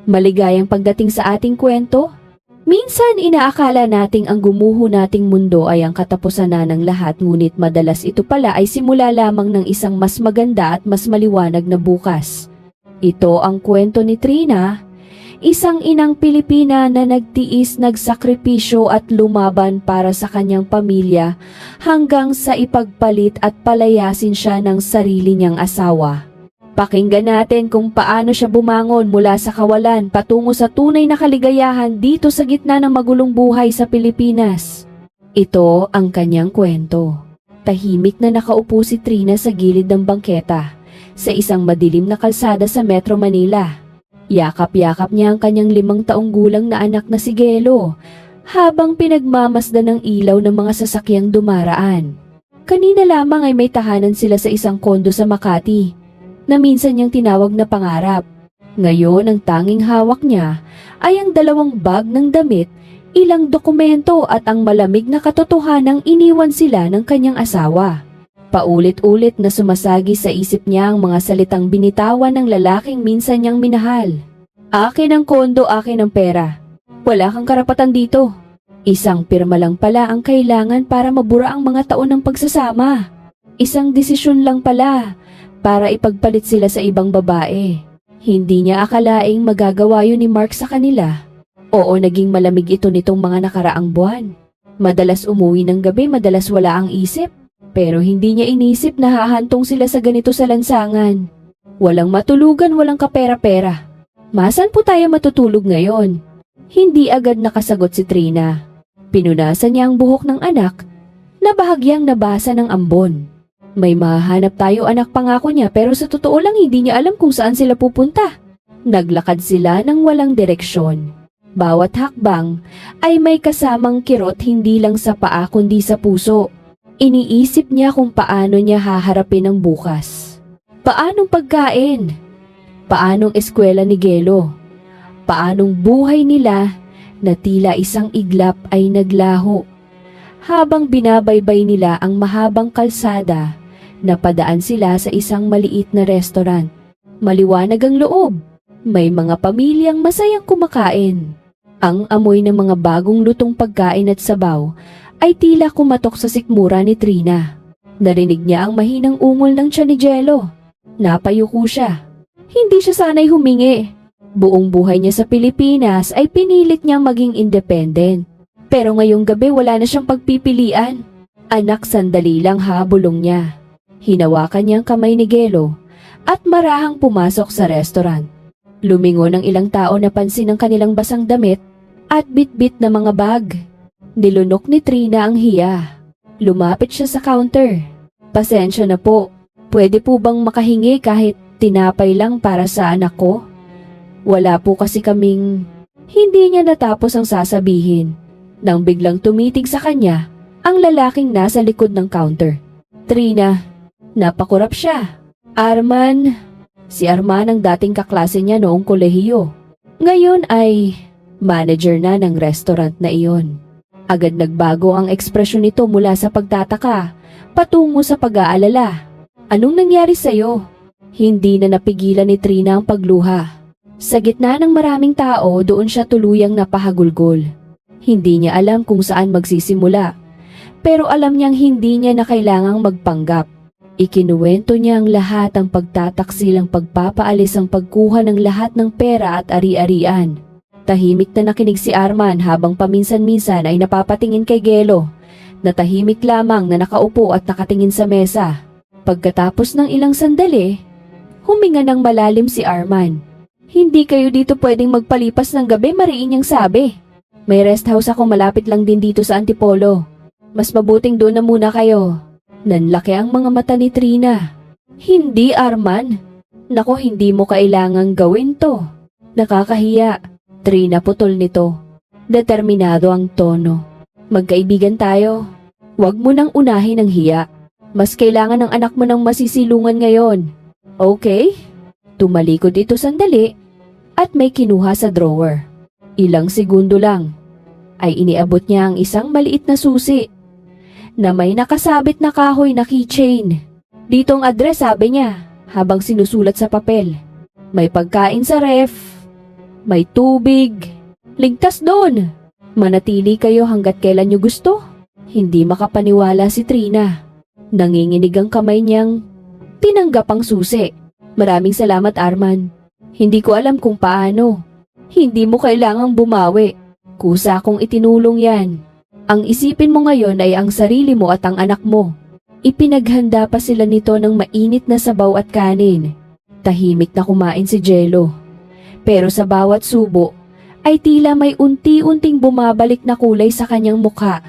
Maligayang pagdating sa ating kwento. Minsan inaakala nating ang gumuho nating mundo ay ang katapusan na ng lahat, ngunit madalas ito pala ay simula lamang ng isang mas maganda at mas maliwanag na bukas. Ito ang kwento ni Trina, isang inang Pilipina na nagtiis, nagsakripisyo at lumaban para sa kanyang pamilya hanggang sa ipagpalit at palayasin siya ng sarili niyang asawa. Pakinggan natin kung paano siya bumangon mula sa kawalan patungo sa tunay na kaligayahan dito sa gitna ng magulong buhay sa Pilipinas. Ito ang kanyang kwento. Tahimik na nakaupo si Trina sa gilid ng bangketa sa isang madilim na kalsada sa Metro Manila. Yakap-yakap niya ang kanyang 5 taong gulang na anak na si Gelo habang pinagmamasdan ng ilaw ng mga sasakyang dumaraan. Kanina lamang ay may tahanan sila sa isang kondo sa Makati na minsan niyang tinawag na pangarap. Ngayon ang tanging hawak niya ay ang 2 bag ng damit, ilang dokumento at ang malamig na katotohanang iniwan sila ng kanyang asawa. Paulit-ulit na sumasagi sa isip niya ang mga salitang binitawan ng lalaking minsan niyang minahal. Akin ang kondo, akin ang pera. Wala kang karapatan dito. Isang pirma lang pala ang kailangan para mabura ang mga taon ng pagsasama. Isang desisyon lang pala para ipagpalit sila sa ibang babae. Hindi niya akalaing magagawa yun ni Mark sa kanila. Oo, naging malamig ito nitong mga nakaraang buwan. Madalas umuwi ng gabi, madalas wala ang isip. Pero hindi niya inisip na hahantong sila sa ganito sa lansangan. Walang matulugan, walang kapera-pera. Masan po tayo matutulog ngayon? Hindi agad nakasagot si Trina. Pinunasan niya ang buhok ng anak na bahagyang nabasa ng ambon. May mahanap tayo, anak, pangako niya, pero sa totoo lang hindi niya alam kung saan sila pupunta. Naglakad sila ng walang direksyon. Bawat hakbang ay may kasamang kirot, hindi lang sa paa kundi sa puso. Iniisip niya kung paano niya haharapin ang bukas. Paanong pagkain? Paanong eskwela ni Gelo? Paanong buhay nila na tila isang iglap ay naglaho? Habang binabaybay nila ang mahabang kalsada, napadaan sila sa isang maliit na restaurant. Maliwanag ang loob. May mga pamilyang masayang kumakain. Ang amoy ng mga bagong lutong pagkain at sabaw ay tila kumatok sa sikmura ni Trina. Narinig niya ang mahinang ungol ng tiyan ni Gelo. Napayuko siya. Hindi siya sanay humingi. Buong buhay niya sa Pilipinas ay pinilit niyang maging independent. Pero ngayong gabi wala na siyang pagpipilian. Anak, sandali lang ha, bulong niya. Hinawakan niya ang kamay ni Gelo at marahang pumasok sa restaurant. Lumingon ang ilang tao, napansin ang kanilang basang damit at bit-bit na mga bag. Nilunok ni Trina ang hiya. Lumapit siya sa counter. Pasensya na po, pwede po bang makahingi kahit tinapay lang para sa anak ko? Wala po kasi kaming... Hindi niya natapos ang sasabihin nang biglang tumitig sa kanya ang lalaking nasa likod ng counter. Trina, napakurap siya. Arman. Si Arman ang dating kaklase niya noong kolehiyo. Ngayon ay manager na ng restaurant na iyon. Agad nagbago ang ekspresyon nito mula sa pagtataka patungo sa pag-aalala. Anong nangyari sa'yo? Hindi na napigilan ni Trina ang pagluha. Sa gitna ng maraming tao, doon siya tuluyang napahagulgol. Hindi niya alam kung saan magsisimula. Pero alam niyang hindi niya na kailangang magpanggap. Ikinuwento niya ang lahat, ang pagtataksil, ang pagpapaalis, ang pagkuha ng lahat ng pera at ari-arian. Tahimik na nakinig si Arman habang paminsan-minsan ay napapatingin kay Gelo, na tahimik lamang na nakaupo at nakatingin sa mesa. Pagkatapos ng ilang sandali, huminga ng malalim si Arman. Hindi kayo dito pwedeng magpalipas ng gabi, mariin niyang sabi. May rest house ako malapit lang din dito sa Antipolo. Mas mabuting doon na muna kayo. Nanlaki ang mga mata ni Trina. Hindi, Arman. Nako, hindi mo kailangang gawin to. Nakakahiya. Trina, putol nito. Determinado ang tono. Magkaibigan tayo. Huwag mo nang unahin ang hiya. Mas kailangan ng anak mo ng masisilungan ngayon. Okay? Tumalikod ito sandali at may kinuha sa drawer. Ilang segundo lang ay iniabot niya ang isang maliit na susi na may nakasabit na kahoy na keychain. Ditong address, sabi niya habang sinusulat sa papel. May pagkain sa ref. may tubig. Ligtas doon. Manatili kayo hanggat kailan nyo gusto. Hindi makapaniwala si Trina. Nanginginig ang kamay niyang tinanggap ang susi. Maraming salamat, Arman. Hindi ko alam kung paano. Hindi mo kailangang bumawi. Kusa kong itinulong yan. Ang isipin mo ngayon ay ang sarili mo at ang anak mo. Ipinaghanda pa sila nito ng mainit na sabaw at kanin. Tahimik na kumain si Jello. Pero sa bawat subo, ay tila may unti-unting bumabalik na kulay sa kanyang mukha.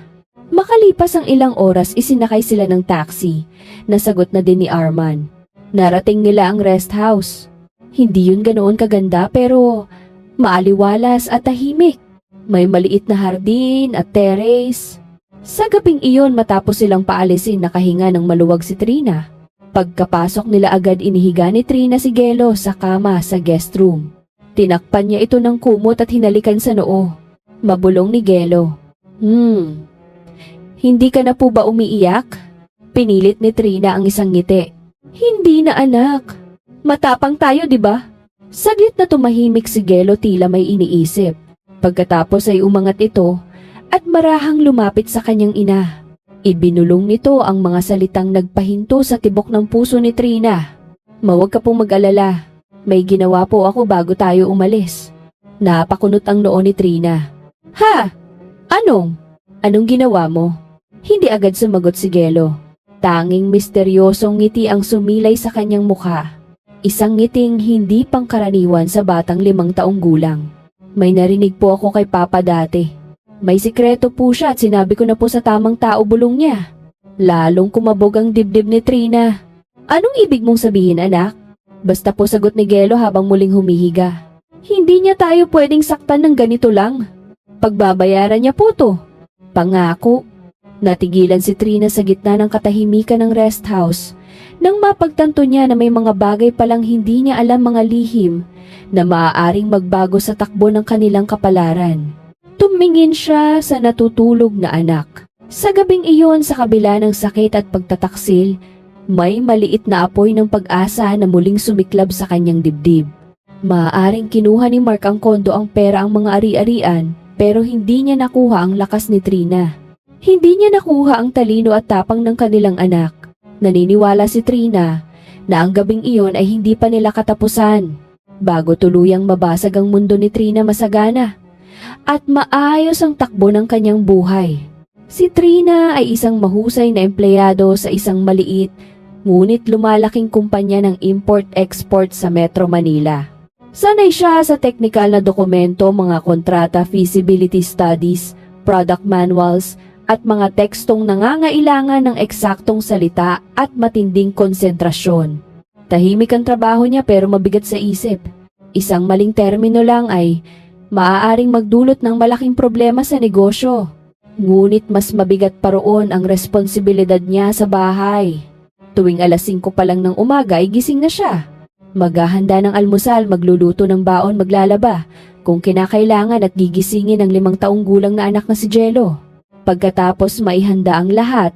Makalipas ang ilang oras, isinakay sila ng taxi. Nasagot na din ni Arman. Narating nila ang rest house. Hindi yun ganoon kaganda pero maaliwalas at tahimik. May maliit na hardin at terrace. Sa gabing iyon matapos silang paalisin nakahinga ng maluwag si Trina. Pagkapasok nila agad inihiga ni Trina si Gelo sa kama sa guest room. Tinakpan niya ito ng kumot at hinalikan sa noo. Mabulong ni Gelo. Hindi ka na po ba umiiyak? Pinilit ni Trina ang isang ngiti. Hindi na anak. Matapang tayo, di ba? Saglit na tumahimik si Gelo tila may iniisip. Pagkatapos ay umangat ito at marahang lumapit sa kanyang ina. Ibinulong nito ang mga salitang nagpahinto sa tibok ng puso ni Trina. Mawag ka pong mag-alala. May ginawa po ako bago tayo umalis. Napakunot ang noo ni Trina. Ha? Anong ginawa mo? Hindi agad sumagot si Gelo. Tanging misteryosong ngiti ang sumilay sa kanyang mukha. Isang ngiting hindi pangkaraniwan sa batang 5 taong gulang. May narinig po ako kay Papa dati. May sikreto po siya at sinabi ko na po sa tamang tao, bulong niya. Lalong kumabog ang dibdib ni Trina. Anong ibig mong sabihin, anak? Basta po sagot ni Gelo habang muling humihiga. Hindi niya tayo pwedeng saktan ng ganito lang. Pagbabayaran niya po to. Pangako. Natigilan si Trina sa gitna ng katahimikan ng rest house nang mapagtanto niya na may mga bagay palang hindi niya alam, mga lihim na maaaring magbago sa takbo ng kanilang kapalaran. Tumingin siya sa natutulog na anak. Sa gabing iyon, sa kabila ng sakit at pagtataksil, may maliit na apoy ng pag-asa na muling sumiklab sa kanyang dibdib. Maaaring kinuha ni Mark ang kondo, ang pera, ang mga ari-arian, pero hindi niya nakuha ang lakas ni Trina. Hindi niya nakuha ang talino at tapang ng kanilang anak. Naniniwala si Trina na ang gabing iyon ay hindi pa nila katapusan. Bago tuluyang mabasag ang mundo ni Trina, masagana at maayos ang takbo ng kanyang buhay. Si Trina ay isang mahusay na empleyado sa isang maliit ngunit lumalaking kumpanya ng import-export sa Metro Manila. Sanay siya sa teknikal na dokumento, mga kontrata, feasibility studies, product manuals, at mga tekstong nangangailangan ng eksaktong salita at matinding konsentrasyon. Tahimik ang trabaho niya pero mabigat sa isip. Isang maling termino lang ay maaaring magdulot ng malaking problema sa negosyo. Ngunit mas mabigat pa roon ang responsibilidad niya sa bahay. Tuwing alas 5 pa lang ng umaga ay gising na siya. Maghahanda ng almusal, magluluto ng baon, maglalaba, kung kinakailangan, at gigisingin ang 5 taong gulang na anak na si Jello. Pagkatapos maihanda ang lahat,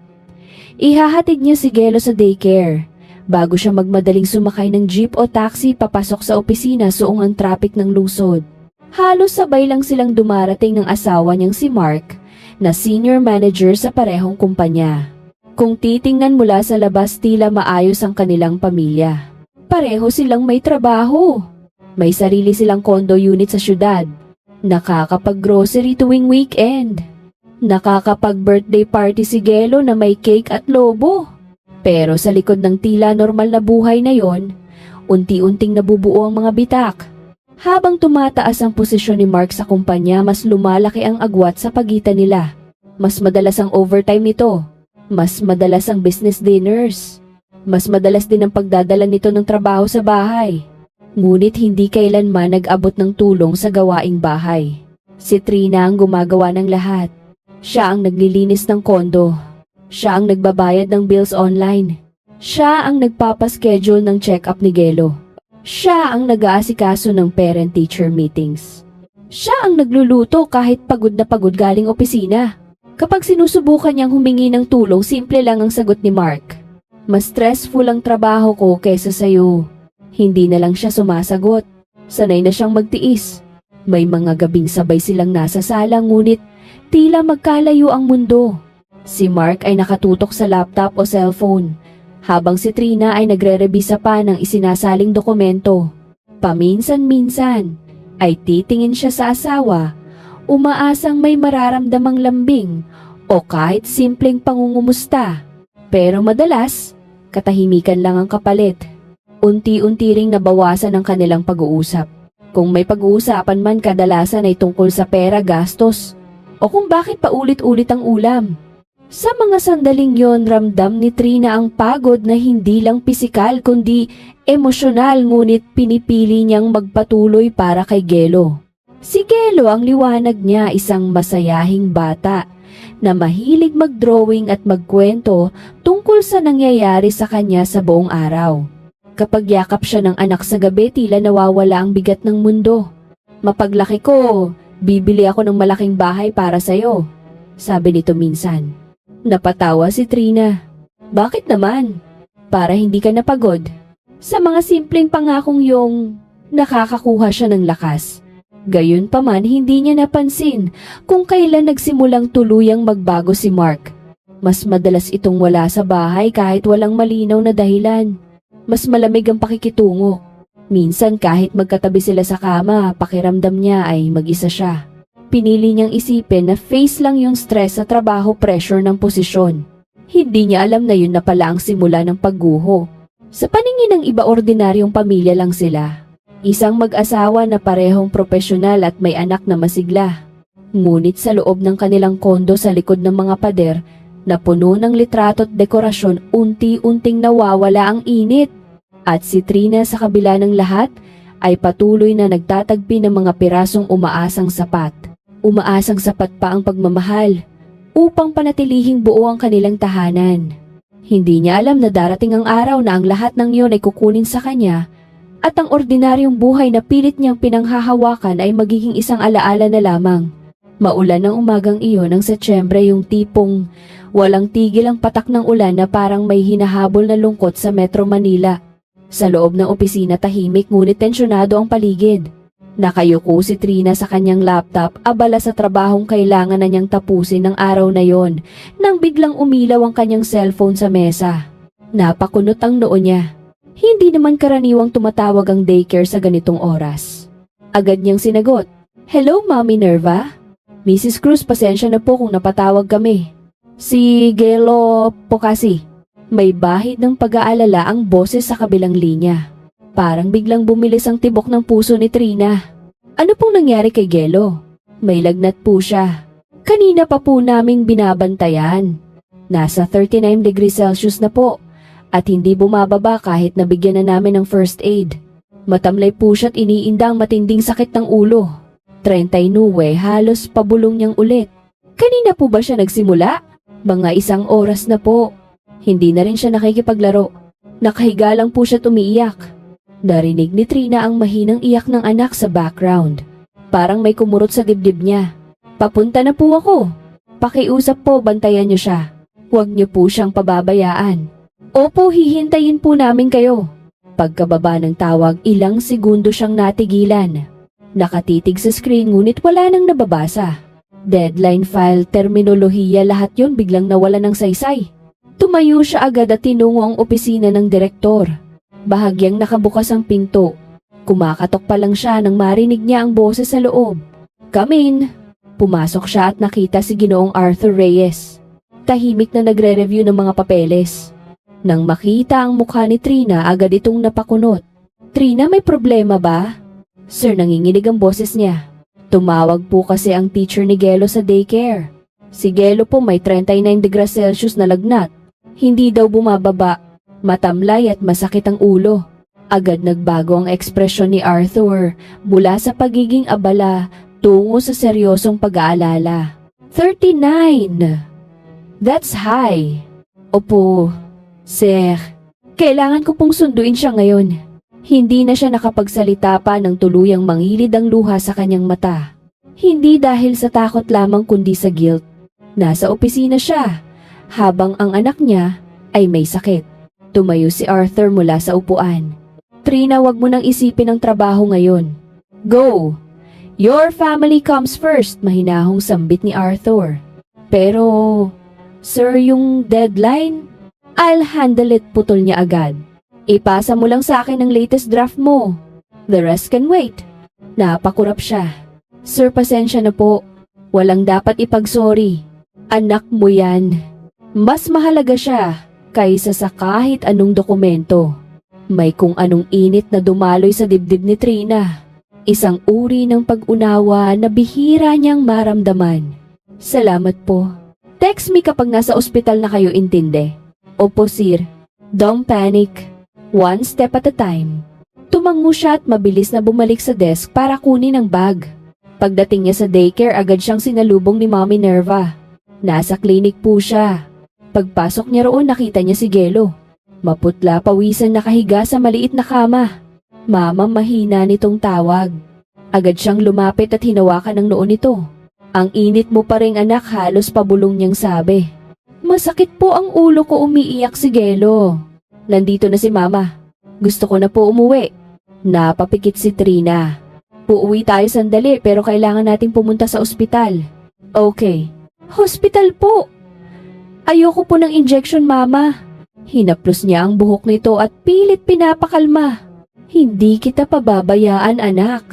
ihahatid niya si Gelo sa daycare bago siya magmadaling sumakay ng jeep o taxi papasok sa opisina suong ang traffic ng lungsod. Halos sabay lang silang dumarating ng asawa niyang si Mark na senior manager sa parehong kumpanya. Kung titingnan mula sa labas, tila maayos ang kanilang pamilya. Pareho silang may trabaho. May sarili silang condo unit sa syudad. Nakakapag-grocery tuwing weekend. Nakakapag-birthday party si Gelo na may cake at lobo. Pero sa likod ng tila normal na buhay na yon, unti-unting nabubuo ang mga bitak. Habang tumataas ang posisyon ni Mark sa kumpanya, mas lumalaki ang agwat sa pagitan nila. Mas madalas ang overtime nito. Mas madalas ang business dinners. Mas madalas din ang pagdadala nito ng trabaho sa bahay. Ngunit hindi kailanman nag-abot ng tulong sa gawaing bahay. Si Trina ang gumagawa ng lahat. Siya ang naglilinis ng kondo. Siya ang nagbabayad ng bills online. Siya ang nagpapaschedule ng check-up ni Gelo. Siya ang nag-aasikaso ng parent-teacher meetings. Siya ang nagluluto kahit pagod na pagod galing opisina. Kapag sinusubukan niyang humingi ng tulong, simple lang ang sagot ni Mark. Mas stressful ang trabaho ko kaysa sa'yo. Hindi na lang siya sumasagot. Sanay na siyang magtiis. May mga gabing sabay silang nasa sala ngunit tila magkalayo ang mundo. Si Mark ay nakatutok sa laptop o cellphone, habang si Trina ay nagre-rebisa pa ng isinasaling dokumento. Paminsan-minsan ay titingin siya sa asawa, umaasang may mararamdamang lambing o kahit simpleng pangungumusta. Pero madalas, katahimikan lang ang kapalit. Unti-unti ring nabawasan ang kanilang pag-uusap. Kung may pag-uusapan man, kadalasan ay tungkol sa pera, gastos, o kung bakit paulit-ulit ang ulam. Sa mga sandaling yon, ramdam ni Trina ang pagod na hindi lang pisikal kundi emosyonal, ngunit pinipili niyang magpatuloy para kay Gelo. Si Gelo, ang liwanag niya, isang masayahing bata na mahilig mag-drawing at magkwento tungkol sa nangyayari sa kanya sa buong araw. Kapag yakap siya ng anak sa gabi, tila nawawala ang bigat ng mundo. "Mapaglaki ko, bibili ako ng malaking bahay para sa'yo," sabi nito minsan. Napatawa si Trina. "Bakit naman? Para hindi ka napagod?" Sa mga simpleng pangakong yung nakakakuha siya ng lakas. Gayunpaman, hindi niya napansin kung kailan nagsimulang tuluyang magbago si Mark. Mas madalas itong wala sa bahay kahit walang malinaw na dahilan. Mas malamig ang pakikitungo. Minsan kahit magkatabi sila sa kama, pakiramdam niya ay mag-isa siya. Pinili niyang isipin na face lang yung stress sa trabaho, pressure ng posisyon. Hindi niya alam na yun na pala ang simula ng pagguho. Sa paningin ng iba, ordinaryong pamilya lang sila. Isang mag-asawa na parehong profesional at may anak na masigla. Ngunit sa loob ng kanilang kondo sa likod ng mga pader, na puno ng litrato at dekorasyon, unti-unting nawawala ang init. At si Trina, sa kabila ng lahat, ay patuloy na nagtatagpi ng mga pirasong umaasang sapat. Umaasang sapat pa ang pagmamahal upang panatilihing buo ang kanilang tahanan. Hindi niya alam na darating ang araw na ang lahat ng iyon ay kukunin sa kanya at ang ordinaryong buhay na pilit niyang pinanghahawakan ay magiging isang alaala na lamang. Maulan ng umagang iyon ng Setyembre, yung tipong walang tigil ang patak ng ulan na parang may hinahabol na lungkot sa Metro Manila. Sa loob ng opisina, tahimik ngunit tensyonado ang paligid. Nakayuko si Trina sa kanyang laptop, abala sa trabahong kailangan na niyang tapusin ng araw na yon, nang biglang umilaw ang kanyang cellphone sa mesa. Napakunot ang noo niya. Hindi naman karaniwang tumatawag ang daycare sa ganitong oras. Agad niyang sinagot, "Hello, Mami Nerva? Mrs. Cruz, pasensya na po kung napatawag kami. Si Gelo po kasi." May bahid ng pag-aalala ang boses sa kabilang linya. Parang biglang bumilis ang tibok ng puso ni Trina. "Ano pong nangyari kay Gelo?" "May lagnat po siya. Kanina pa po naming binabantayan. Nasa 39 degrees Celsius na po at hindi bumababa kahit nabigyan na namin ng first aid. Matamlay po siya at iniindang matinding sakit ng ulo." 39, halos pabulong niyang ulit. "Kanina po ba siya nagsimula?" "Mga 1 oras na po. Hindi na rin siya nakikipaglaro. Nakahiga lang po siya at umiiyak." Narinig ni Trina ang mahinang iyak ng anak sa background. Parang may kumurot sa dibdib niya. "Papunta na po ako. Pakiusap po, bantayan niyo siya. Huwag niyo po siyang pababayaan." "Opo, hihintayin po namin kayo." Pagkababa ng tawag, ilang segundo siyang natigilan. Nakatitig sa screen ngunit wala nang nababasa. Deadline, file, terminolohiya, lahat yon biglang nawala ng saysay. Tumayo siya agad at tinungo ang opisina ng direktor. Bahagyang nakabukas ang pinto. Kumakatok pa lang siya nang marinig niya ang boses sa loob. "Come in." Pumasok siya at nakita si Ginoong Arthur Reyes. Tahimik na nagre-review ng mga papeles. Nang makita ang mukha ni Trina, agad itong napakunot. "Trina, may problema ba?" "Sir," nanginginig ang boses niya. "Tumawag po kasi ang teacher ni Gelo sa daycare. Si Gelo po may 39 degrees Celsius na lagnat. Hindi daw bumababa, matamlay at masakit ang ulo." Agad nagbago ang ekspresyon ni Arthur mula sa pagiging abala tungo sa seryosong pag-aalala. 39! That's high. "Opo, sir. Kailangan ko pong sunduin siya ngayon." Hindi na siya nakapagsalita pa nang tuluyang mangilid ang luha sa kanyang mata. Hindi dahil sa takot lamang kundi sa guilt. Nasa opisina siya, habang ang anak niya ay may sakit. Tumayo si Arthur mula sa upuan. "Trina, wag mo nang isipin ang trabaho ngayon. Go! Your family comes first, mahinahong sambit ni Arthur. Pero, sir, yung deadline? I'll handle it, putol niya agad. Ipasa mo lang sa akin ang latest draft mo. The rest can wait. Napakurap siya. Sir, pasensya na po. Walang dapat ipagsorry. Anak mo yan. Mas mahalaga siya kaysa sa kahit anong dokumento. May kung anong init na dumaloy sa dibdib ni Trina. Isang uri ng pag-unawa na bihira niyang maramdaman. Salamat po. Text me kapag nasa ospital na kayo, intindi. Opo, sir. Don't panic. One step at a time. Tumango siya at mabilis na bumalik sa desk para kunin ang bag. Pagdating niya sa daycare, agad siyang sinalubong ni Mommy Nerva. Nasa clinic po siya. Pagpasok niya roon, nakita niya si Gelo. Maputla pawisan nakahiga sa maliit na kama. Mama, mahina nitong tawag. Agad siyang lumapit at hinawakan ang noo nito. Ang init mo pa ring anak, halos pabulong niyang sabi. Masakit po ang ulo ko, umiiyak si Gelo. Nandito na si Mama. Gusto ko na po umuwi. Napapikit si Trina. Uuwi tayo sandali pero kailangan nating pumunta sa ospital. Okay. Hospital po. Ayoko po ng injection, Mama. Hinaplos niya ang buhok nito at pilit pinapakalma. Hindi kita pababayaan, anak.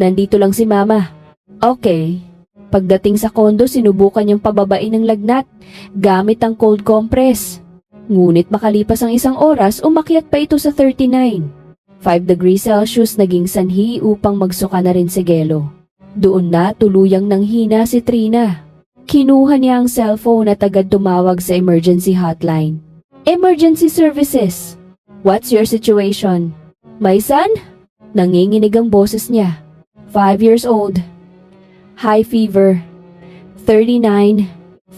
Nandito lang si Mama. Okay. Pagdating sa kondo, sinubukan niyang pababain ng lagnat gamit ang cold compress. Ngunit makalipas ang isang oras, umakyat pa ito sa 39. 5 degrees Celsius naging sanhi upang magsuka na rin si Gelo. Doon na tuluyang nanghina si Trina. Kinuha niya ang cellphone at agad tumawag sa emergency hotline. Emergency services. What's your situation? My son? Nanginginig ang boses niya. 5 years old. High fever. 39.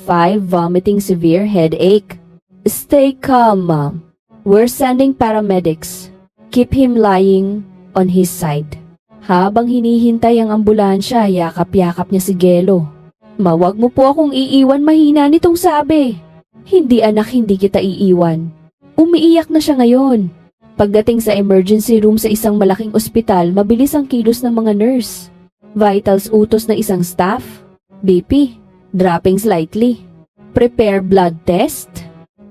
5 vomiting, severe headache. Stay calm, Mom. We're sending paramedics. Keep him lying on his side. Habang hinihintay ang ambulansya, yakap-yakap niya si Gelo. Mawag mo po akong iiwan, mahina nitong sabi. Hindi anak, hindi kita iiwan. Umiiyak na siya ngayon. Pagdating sa emergency room sa isang malaking ospital, mabilis ang kilos ng mga nurse. Vitals utos na isang staff. BP, dropping slightly. Prepare blood test.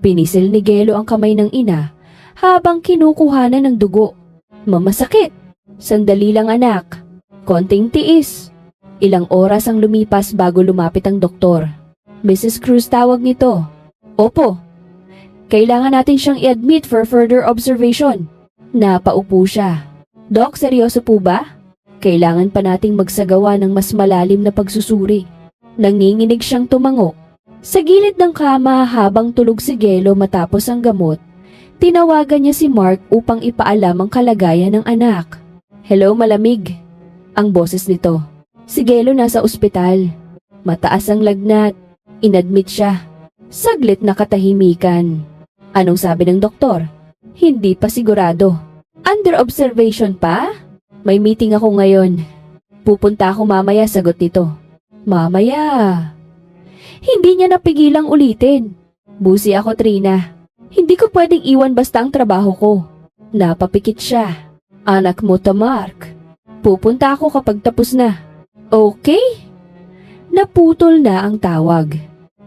Pinisil ni Gelo ang kamay ng ina habang kinukuhanan ng dugo. Mamasakit. Sandali lang anak. Konting tiis. Ilang oras ang lumipas bago lumapit ang doktor. Mrs. Cruz tawag nito. Opo. Kailangan natin siyang i-admit for further observation. Napaupo siya. Doc, seryoso po ba? Kailangan pa nating magsagawa ng mas malalim na pagsusuri. Nanginginig siyang tumango. Sa gilid ng kama habang tulog si Gelo matapos ang gamot, tinawagan niya si Mark upang ipaalam ang kalagayan ng anak. Hello, malamig. Ang boses nito. Si Gelo nasa ospital. Mataas ang lagnat. Inadmit siya. Saglit na katahimikan. Anong sabi ng doktor? Hindi pa sigurado. Under observation pa? May meeting ako ngayon. Pupunta ako mamaya, sagot nito. Mamaya. Hindi niya napigilang ulitin. Busi ako, Trina. Hindi ko pwedeng iwan basta ang trabaho ko. Napapikit siya. Anak mo to, Mark. Pupunta ako kapag tapos na. Okay? Naputol na ang tawag.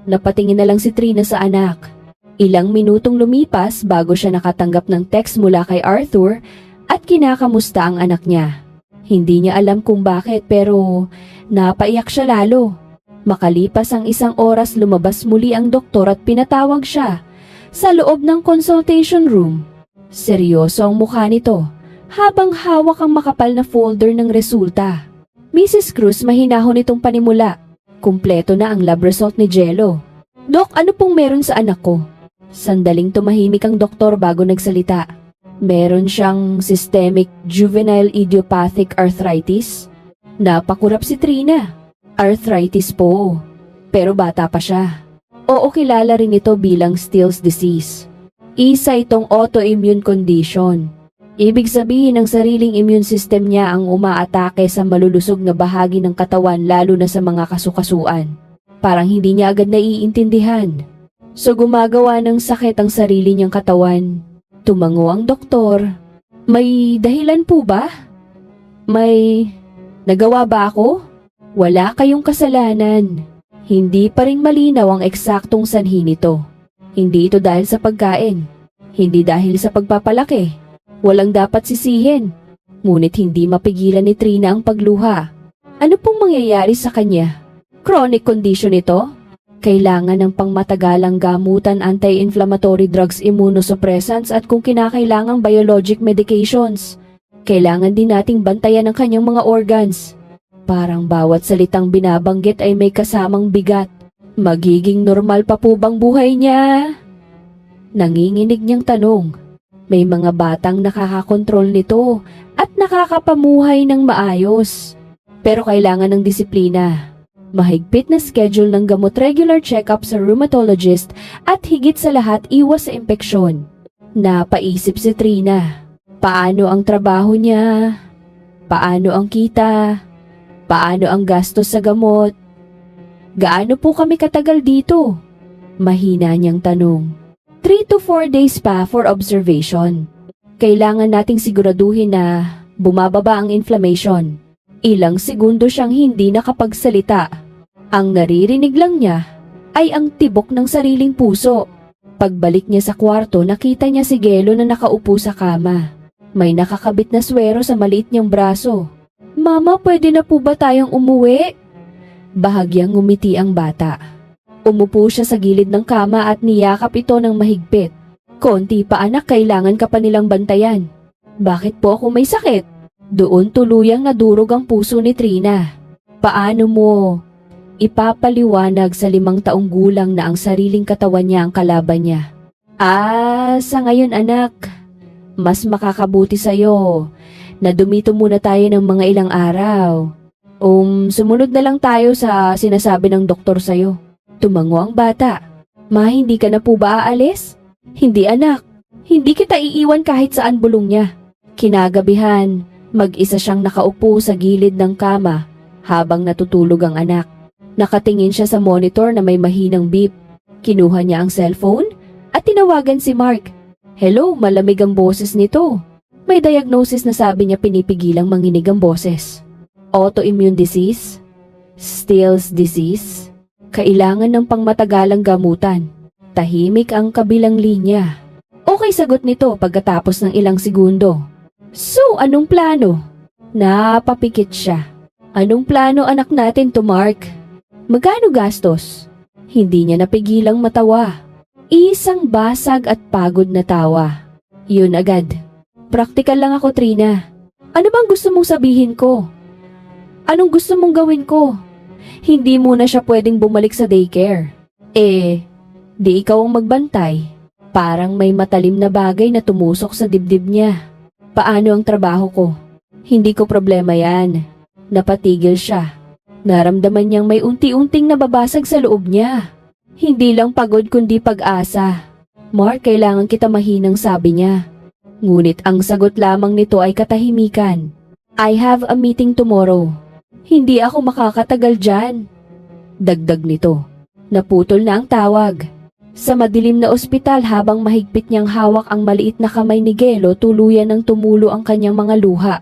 Napatingin na lang si Trina sa anak. Ilang minutong lumipas bago siya nakatanggap ng text mula kay Arthur at kinakamusta ang anak niya. Hindi niya alam kung bakit pero napaiyak siya lalo. Makalipas ang isang oras, lumabas muli ang doktor at pinatawag siya sa loob ng consultation room. Seryoso ang mukha nito habang hawak ang makapal na folder ng resulta. Mrs. Cruz, mahinahon itong panimula. Kumpleto na ang lab result ni Gelo. Dok, ano pong meron sa anak ko? Sandaling tumahimik ang doktor bago nagsalita. Meron siyang systemic juvenile idiopathic arthritis. Napakurap si Trina. Arthritis po. Pero bata pa siya. Oo, kilala rin ito bilang Still's disease. Isa itong autoimmune condition. Ibig sabihin ang sariling immune system niya ang umaatake sa malulusog na bahagi ng katawan lalo na sa mga kasukasuan. Parang hindi niya agad naiintindihan. So gumagawa ng sakit ang sarili niyang katawan. Tumango ang doktor. May dahilan po ba? Nagawa ba ako? Wala kayong kasalanan. Hindi pa rin malinaw ang eksaktong sanhi nito. Hindi ito dahil sa pagkain. Hindi dahil sa pagpapalaki. Walang dapat sisihin. Ngunit hindi mapigilan ni Trina ang pagluha. Ano pong mangyayari sa kanya? Chronic condition ito? Kailangan ng pangmatagalang gamutan, anti-inflammatory drugs, immunosuppressants at kung kinakailangang biologic medications. Kailangan din nating bantayan ang kanyang mga organs. Parang bawat salitang binabanggit ay may kasamang bigat. Magiging normal pa po bang buhay niya? Nanginginig niyang tanong. May mga batang nakakakontrol nito at nakakapamuhay ng maayos. Pero kailangan ng disiplina. Mahigpit na schedule ng gamot, regular check-up sa rheumatologist at higit sa lahat iwas sa impeksyon. Napaisip si Trina. Paano ang trabaho niya? Paano ang kita? Paano ang gastos sa gamot? Gaano po kami katagal dito? Mahina niyang tanong. 3 to 4 days pa for observation. Kailangan nating siguraduhin na bumababa ang inflammation. Ilang segundo siyang hindi nakapagsalita. Ang naririnig lang niya ay ang tibok ng sariling puso. Pagbalik niya sa kwarto, nakita niya si Gelo na nakaupo sa kama. May nakakabit na swero sa maliit niyang braso. Mama, pwede na po ba tayong umuwi? Bahagyang ngumiti ang bata. Umupo siya sa gilid ng kama at niyakap ito ng mahigpit. Konti pa anak, kailangan ka pa nilang bantayan. Bakit po ako may sakit? Doon tuluyang nadurog ang puso ni Trina. Paano mo ipapaliwanag sa 5 taong gulang na ang sariling katawan niya ang kalaban niya? Sa ngayon anak, mas makakabuti sa'yo na dumito muna tayo ng mga ilang araw. Sumunod na lang tayo sa sinasabi ng doktor sa'yo. Tumango ang bata. Ma, hindi ka na po ba aalis? Hindi anak, hindi kita iiwan kahit saan bulong niya. Kinagabihan, mag-isa siyang nakaupo sa gilid ng kama habang natutulog ang anak. Nakatingin siya sa monitor na may mahinang beep. Kinuha niya ang cellphone at tinawagan si Mark. Hello, malamig ang boses nito. May diagnosis na sabi niya pinipigilang manginig ang boses. Autoimmune disease? Still's disease? Kailangan ng pangmatagalang gamutan. Tahimik ang kabilang linya. Okay, sagot nito pagkatapos ng ilang segundo. So, anong plano? Napapikit siya. Anong plano anak natin to Mark? Magkano gastos? Hindi niya napigilang matawa. Isang basag at pagod na tawa. Yun agad. Praktikal lang ako, Trina. Ano bang gusto mong sabihin ko? Anong gusto mong gawin ko? Hindi muna siya pwedeng bumalik sa daycare. Di ikaw ang magbantay. Parang may matalim na bagay na tumusok sa dibdib niya. Paano ang trabaho ko? Hindi ko problema yan. Napatigil siya. Naramdaman niyang may unti-unting nababasag sa loob niya. Hindi lang pagod kundi pag-asa. Mark, kailangan kita mahinang, sabi niya. Ngunit ang sagot lamang nito ay katahimikan. I have a meeting tomorrow. Hindi ako makakatagal dyan. Dagdag nito. Naputol na ang tawag. Sa madilim na ospital habang mahigpit niyang hawak ang maliit na kamay ni Gelo, tuluyan ng tumulo ang kanyang mga luha.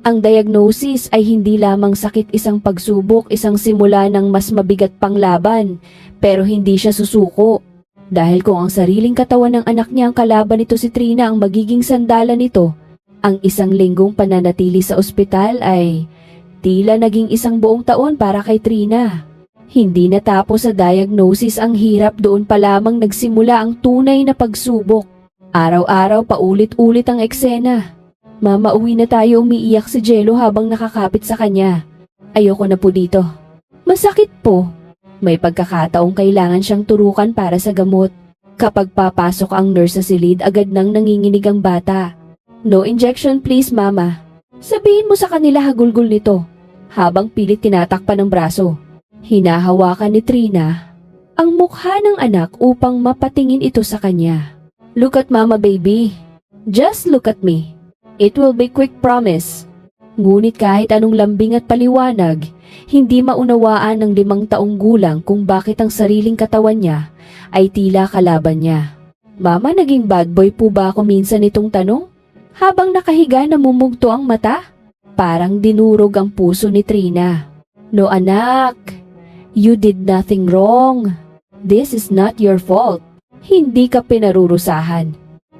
Ang diagnosis ay hindi lamang sakit, isang pagsubok, isang simula ng mas mabigat pang laban. Pero hindi siya susuko. Dahil kung ang sariling katawan ng anak niya ang kalaban nito, si Trina ang magiging sandalan nito, ang isang linggong pananatili sa ospital ay tila naging isang buong taon para kay Trina. Hindi natapos sa diagnosis ang hirap, doon pa lamang nagsimula ang tunay na pagsubok. Araw-araw paulit-ulit ang eksena. Mama, uwi na tayo, umiiyak si Jello habang nakakapit sa kanya. Ayoko na po dito. Masakit po. May pagkakataong kailangan siyang turukan para sa gamot. Kapag papasok ang nurse sa silid, agad nang nanginginig ang bata. No injection please, mama. Sabihin mo sa kanila, hagulgol nito. Habang pilit tinatakpan ng braso. Hinahawakan ni Trina ang mukha ng anak upang mapatingin ito sa kanya. Look at mama, baby. Just look at me. It will be quick, promise. Ngunit kahit anong lambing at paliwanag, hindi maunawaan ng 5 taong gulang kung bakit ang sariling katawan niya ay tila kalaban niya. Mama, naging bad boy po ba ako minsan, itong tanong? Habang nakahiga namumugto ang mata. Parang dinurog ang puso ni Trina. No anak, you did nothing wrong. This is not your fault. Hindi ka pinarurusahan.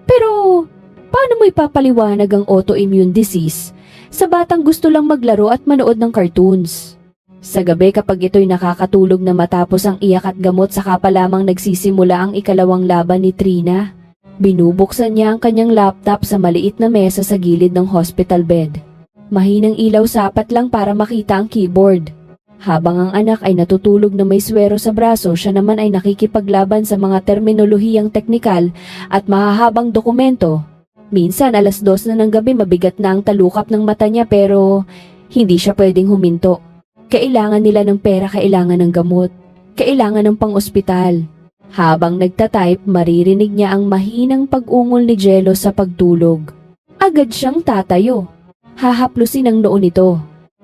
Pero, paano mo ipapaliwanag ang autoimmune disease sa batang gusto lang maglaro at manood ng cartoons? Sa gabi kapag ito'y nakakatulog na matapos ang iyak at gamot saka pa lamang nagsisimula ang ikalawang laban ni Trina. Binubuksan niya ang kanyang laptop sa maliit na mesa sa gilid ng hospital bed. Mahinang ilaw sapat lang para makita ang keyboard. Habang ang anak ay natutulog na may swero sa braso, siya naman ay nakikipaglaban sa mga terminolohiyang teknikal at mahahabang dokumento. Minsan 2:00 na ng gabi mabigat na ang talukap ng mata niya pero hindi siya pwedeng huminto. Kailangan nila ng pera, kailangan ng gamot, kailangan ng pang-ospital. Habang nagtatype, maririnig niya ang mahinang pag-ungol ni Jello sa pagtulog. Agad siyang tatayo. Hahaplusin ang noo nito.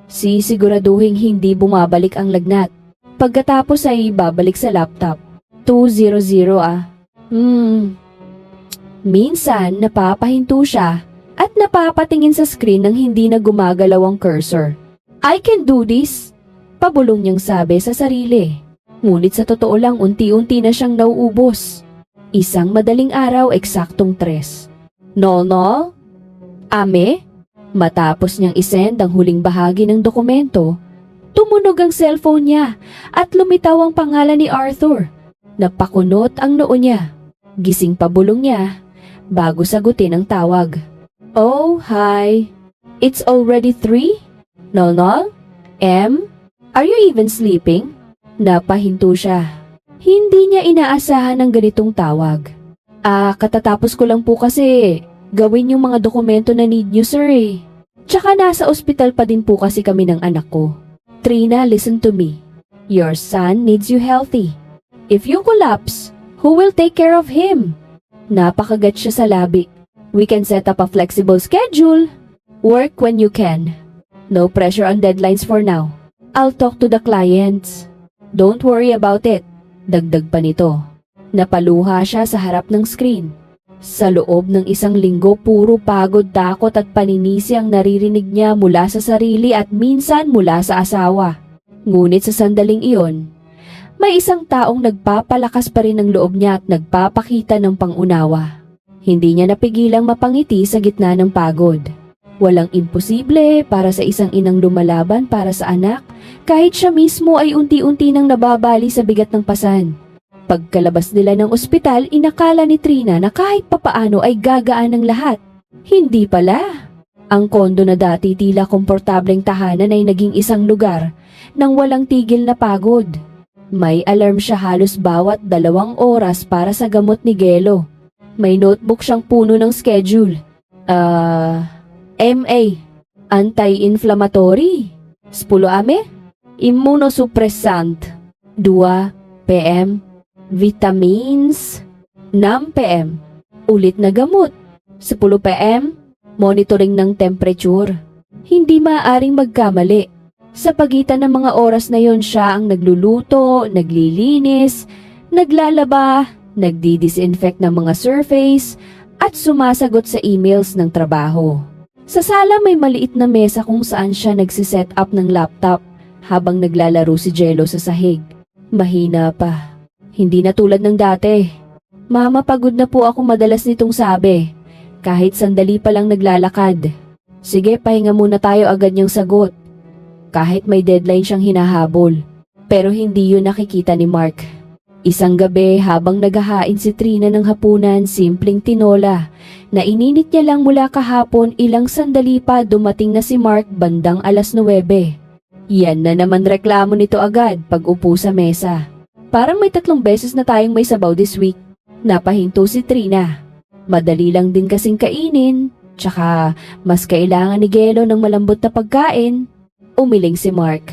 Sisiguraduhin hindi bumabalik ang lagnat. Pagkatapos ay babalik sa laptop. 200 Minsan napapahinto siya at napapatingin sa screen nang hindi na gumagalaw ang cursor. I can do this, pabulong niyang sabi sa sarili. Ngunit sa totoo lang unti-unti na siyang nauubos. Isang madaling araw, eksaktong 3. No? Ame? Matapos niyang isend ang huling bahagi ng dokumento, tumunog ang cellphone niya at lumitaw ang pangalan ni Arthur. Napakunot ang noo niya. Gising pabulong niya bago sagutin ang tawag. Oh, hi. It's already 3? No? M? Are you even sleeping? Napahinto siya. Hindi niya inaasahan ang ganitong tawag. Katatapos ko lang po kasi gawin yung mga dokumento na need nyo, sir eh. Tsaka nasa ospital pa din po kasi kami ng anak ko. Trina, listen to me. Your son needs you healthy. If you collapse, who will take care of him? Napakagat siya sa labi. We can set up a flexible schedule. Work when you can. No pressure on deadlines for now. I'll talk to the clients. Don't worry about it. Dagdag pa nito. Napaluha siya sa harap ng screen. Sa loob ng 1 linggo, puro pagod, takot at paninisi ang naririnig niya mula sa sarili at minsan mula sa asawa. Ngunit sa sandaling iyon, may isang taong nagpapalakas pa rin ng loob niya at nagpapakita ng pangunawa. Hindi niya napigilang mapangiti sa gitna ng pagod. Walang imposible para sa isang inang lumalaban para sa anak, kahit siya mismo ay unti-unti nang nababali sa bigat ng pasan. Pagkalabas nila ng ospital, inakala ni Trina na kahit papaano ay gagaan ng lahat. Hindi pala. Ang kondo na dati tila komportableng tahanan ay naging isang lugar nang walang tigil na pagod. May alarm siya halos bawat 2 oras para sa gamot ni Gelo. May notebook siyang puno ng schedule. MA, anti-inflammatory, 10 immunosuppressant, 2 PM, vitamins, 6 PM, ulit na gamot, 10 PM, monitoring ng temperature. Hindi maaaring magkamali. Sa pagitan ng mga oras na yon siya ang nagluluto, naglilinis, naglalaba, nagdi-disinfect ng mga surface, at sumasagot sa emails ng trabaho. Sa sala may maliit na mesa kung saan siya nagsiset up ng laptop habang naglalaro si Jello sa sahig. Mahina pa. Hindi na tulad ng dati. Mama, pagod na po ako madalas nitong sabi. Kahit sandali pa lang naglalakad. Sige, pahinga muna tayo, agad niyang sagot. Kahit may deadline siyang hinahabol. Pero hindi yun nakikita ni Mark. Isang gabi habang naghahain si Trina ng hapunan, simpleng tinola, na ininit niya lang mula kahapon, ilang sandali pa dumating na si Mark bandang 9:00. Yan na naman reklamo nito agad pag upo sa mesa. Parang may 3 beses na tayong may sabaw this week. Napahinto si Trina. Madali lang din kasing kainin, tsaka mas kailangan ni Gelo ng malambot na pagkain. Umiling si Mark.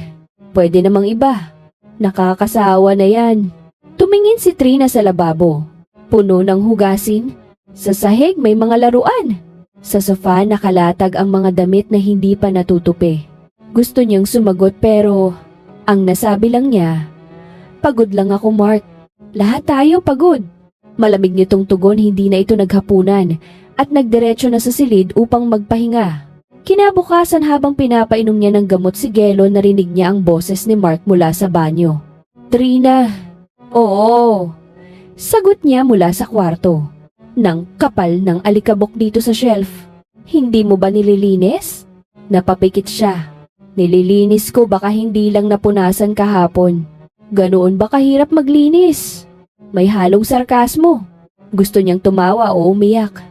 Pwede namang iba. Nakakasawa na yan. Tumingin si Trina sa lababo. Puno ng hugasin. Sa sahig may mga laruan. Sa sofa nakalatag ang mga damit na hindi pa natutupi. Gusto niyang sumagot pero ang nasabi lang niya, "Pagod lang ako, Mark. Lahat tayo pagod." Malamig nitong tugon, hindi na ito naghapunan at nagdiretso na sa silid upang magpahinga. Kinabukasan habang pinapainom niya ng gamot si Gelo, narinig niya ang boses ni Mark mula sa banyo. Trina. Oo. Sagot niya mula sa kwarto. Nang kapal ng alikabok dito sa shelf. Hindi mo ba nililinis? Napapikit siya. Nililinis ko, baka hindi lang napunasan kahapon. Ganoon ba kahirap maglinis? May halong sarkasmo. Gusto niyang tumawa o umiyak.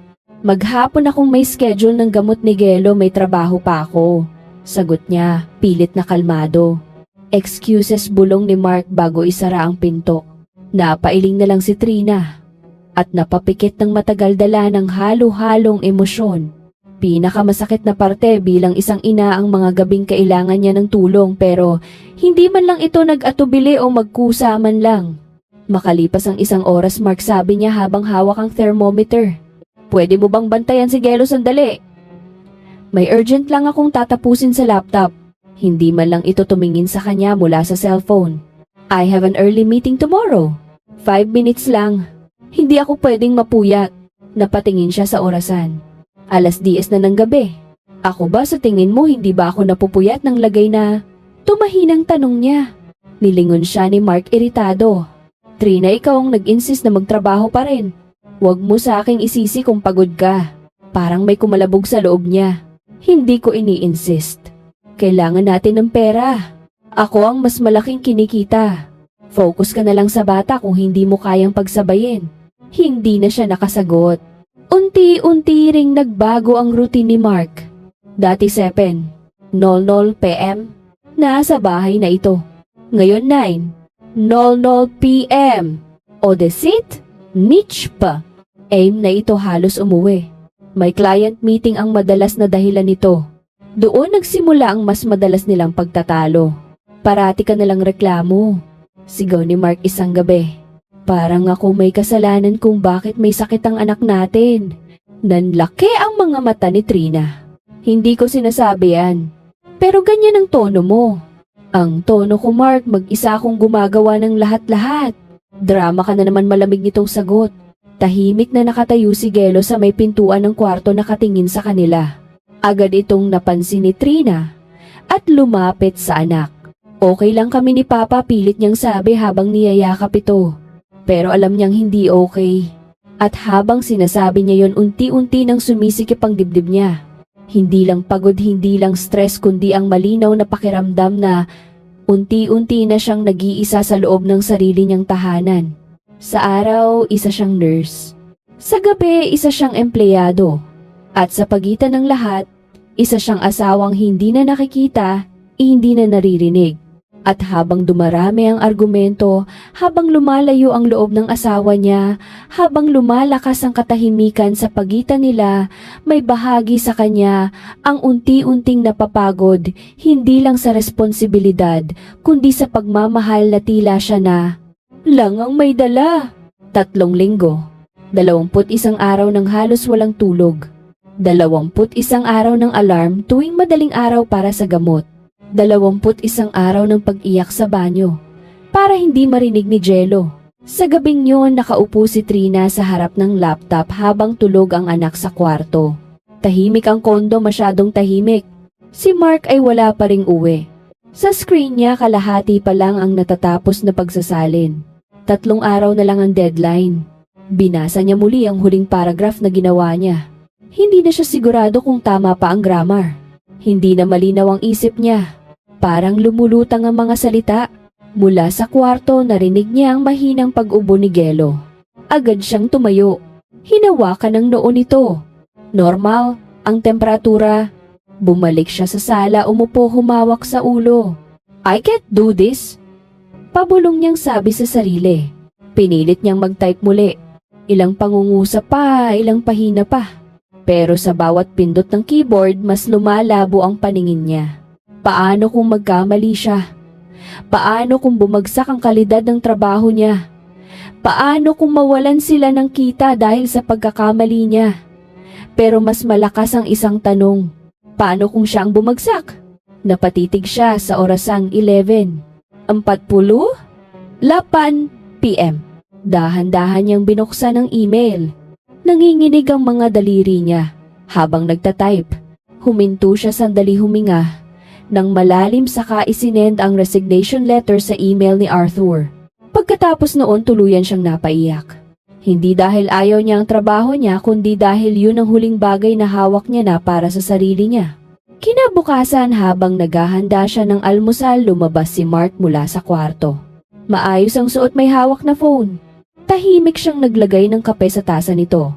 Maghapon akong may schedule ng gamot ni Gelo, may trabaho pa ako. Sagot niya, pilit na kalmado. Excuses, bulong ni Mark bago isara ang pinto. Napailing na lang si Trina. At napapikit ng matagal, dala ng halo-halong emosyon. Pinakamasakit na parte, bilang isang ina, ang mga gabing kailangan niya ng tulong, pero hindi man lang ito nag-atubili o magkusa man lang. Makalipas ang 1 oras, Mark, sabi niya habang hawak ang thermometer. Pwede mo bang bantayan si Gelo sandali? May urgent lang akong tatapusin sa laptop. Hindi man lang ito tumingin sa kanya mula sa cellphone. I have an early meeting tomorrow. 5 minutes lang. Hindi ako pwedeng mapuyat. Napatingin siya sa orasan. 10:00 na ng gabi. Ako ba, sa tingin mo hindi ba ako napupuyat ng lagay na? Tumahinang tanong niya. Nilingon siya ni Mark, iritado. Trina, ikaw ang nag-insist na magtrabaho pa rin. Huwag mo sa aking isisi kung pagod ka. Parang may kumalabog sa loob niya. Hindi ko ini-insist. Kailangan natin ng pera. Ako ang mas malaking kinikita. Focus ka na lang sa bata kung hindi mo kayang pagsabayin. Hindi na siya nakasagot. Unti-unti ring nagbago ang routine ni Mark. Dati 7:00 p.m. Nasa bahay na ito. Ngayon 9:00 p.m. Odesit? Niche pa. Aim na ito halos umuwi. May client meeting ang madalas na dahilan nito. Doon nagsimula ang mas madalas nilang pagtatalo. Parati ka nalang reklamo. Sigaw ni Mark isang gabi. Parang ako may kasalanan kung bakit may sakit ang anak natin. Nanlaki ang mga mata ni Trina. Hindi ko sinasabi yan. Pero ganyan ang tono mo. Ang tono ko, Mark, mag-isa akong gumagawa ng lahat-lahat. Drama ka na naman, malamig nitong sagot. Tahimik na nakatayo si Gelo sa may pintuan ng kwarto, nakatingin sa kanila. Agad itong napansin ni Trina at lumapit sa anak. Okay lang kami ni Papa, pilit niyang sabi habang niyayakap ito. Pero alam niyang hindi okay. At habang sinasabi niya yon, unti-unti nang sumisikip ang dibdib niya. Hindi lang pagod, hindi lang stress, kundi ang malinaw na pakiramdam na unti-unti na siyang nag-iisa sa loob ng sarili niyang tahanan. Sa araw, isa siyang nurse. Sa gabi, isa siyang empleyado. At sa pagitan ng lahat, isa siyang asawang hindi na nakikita, hindi na naririnig. At habang dumarami ang argumento, habang lumalayo ang loob ng asawa niya, habang lumalakas ang katahimikan sa pagitan nila, may bahagi sa kanya ang unti-unting napapagod, hindi lang sa responsibilidad, kundi sa pagmamahal na tila siya na lang ang may dala. 3 linggo, 21 araw ng halos walang tulog, 21 araw ng alarm tuwing madaling araw para sa gamot, 21 araw ng pag-iyak sa banyo para hindi marinig ni Gelo. Sa gabing yun, nakaupo si Trina sa harap ng laptop habang tulog ang anak sa kwarto. Tahimik ang kondo, masyadong tahimik. Si Mark ay wala pa ring uwi. Sa screen niya, kalahati pa lang ang natatapos na pagsasalin. 3 araw na lang ang deadline. Binasa niya muli ang huling paragraph na ginawa niya. Hindi na siya sigurado kung tama pa ang grammar. Hindi na malinaw ang isip niya. Parang lumulutang ang mga salita. Mula sa kwarto, narinig niya ang mahinang pag-ubo ni Gelo. Agad siyang tumayo. Hinawakan ng noo nito. Normal ang temperatura. Bumalik siya sa sala, umupo, humawak sa ulo. I can't do this. Pabulong niyang sabi sa sarili. Pinilit niyang mag-type muli. Ilang pangungusap pa, ilang pahina pa. Pero sa bawat pindot ng keyboard, mas lumalabo ang paningin niya. Paano kung magkamali siya? Paano kung bumagsak ang kalidad ng trabaho niya? Paano kung mawalan sila ng kita dahil sa pagkakamali niya? Pero mas malakas ang isang tanong. Paano kung siya ang bumagsak? Napatitig siya sa orasang 11:40 p.m. Dahan-dahan niyang binuksan ang email. Nanginginig ang mga daliri niya habang nagtatype. Huminto siya sandali huminga. Nang malalim saka isinend ang resignation letter sa email ni Arthur. Pagkatapos noon tuluyan siyang napaiyak. Hindi dahil ayaw niya ang trabaho niya kundi dahil yun ang huling bagay na hawak niya na para sa sarili niya. Kinabukasan habang naghahanda siya ng almusal lumabas si Mark mula sa kwarto. Maayos ang suot may hawak na phone. Tahimik siyang naglagay ng kape sa tasa nito.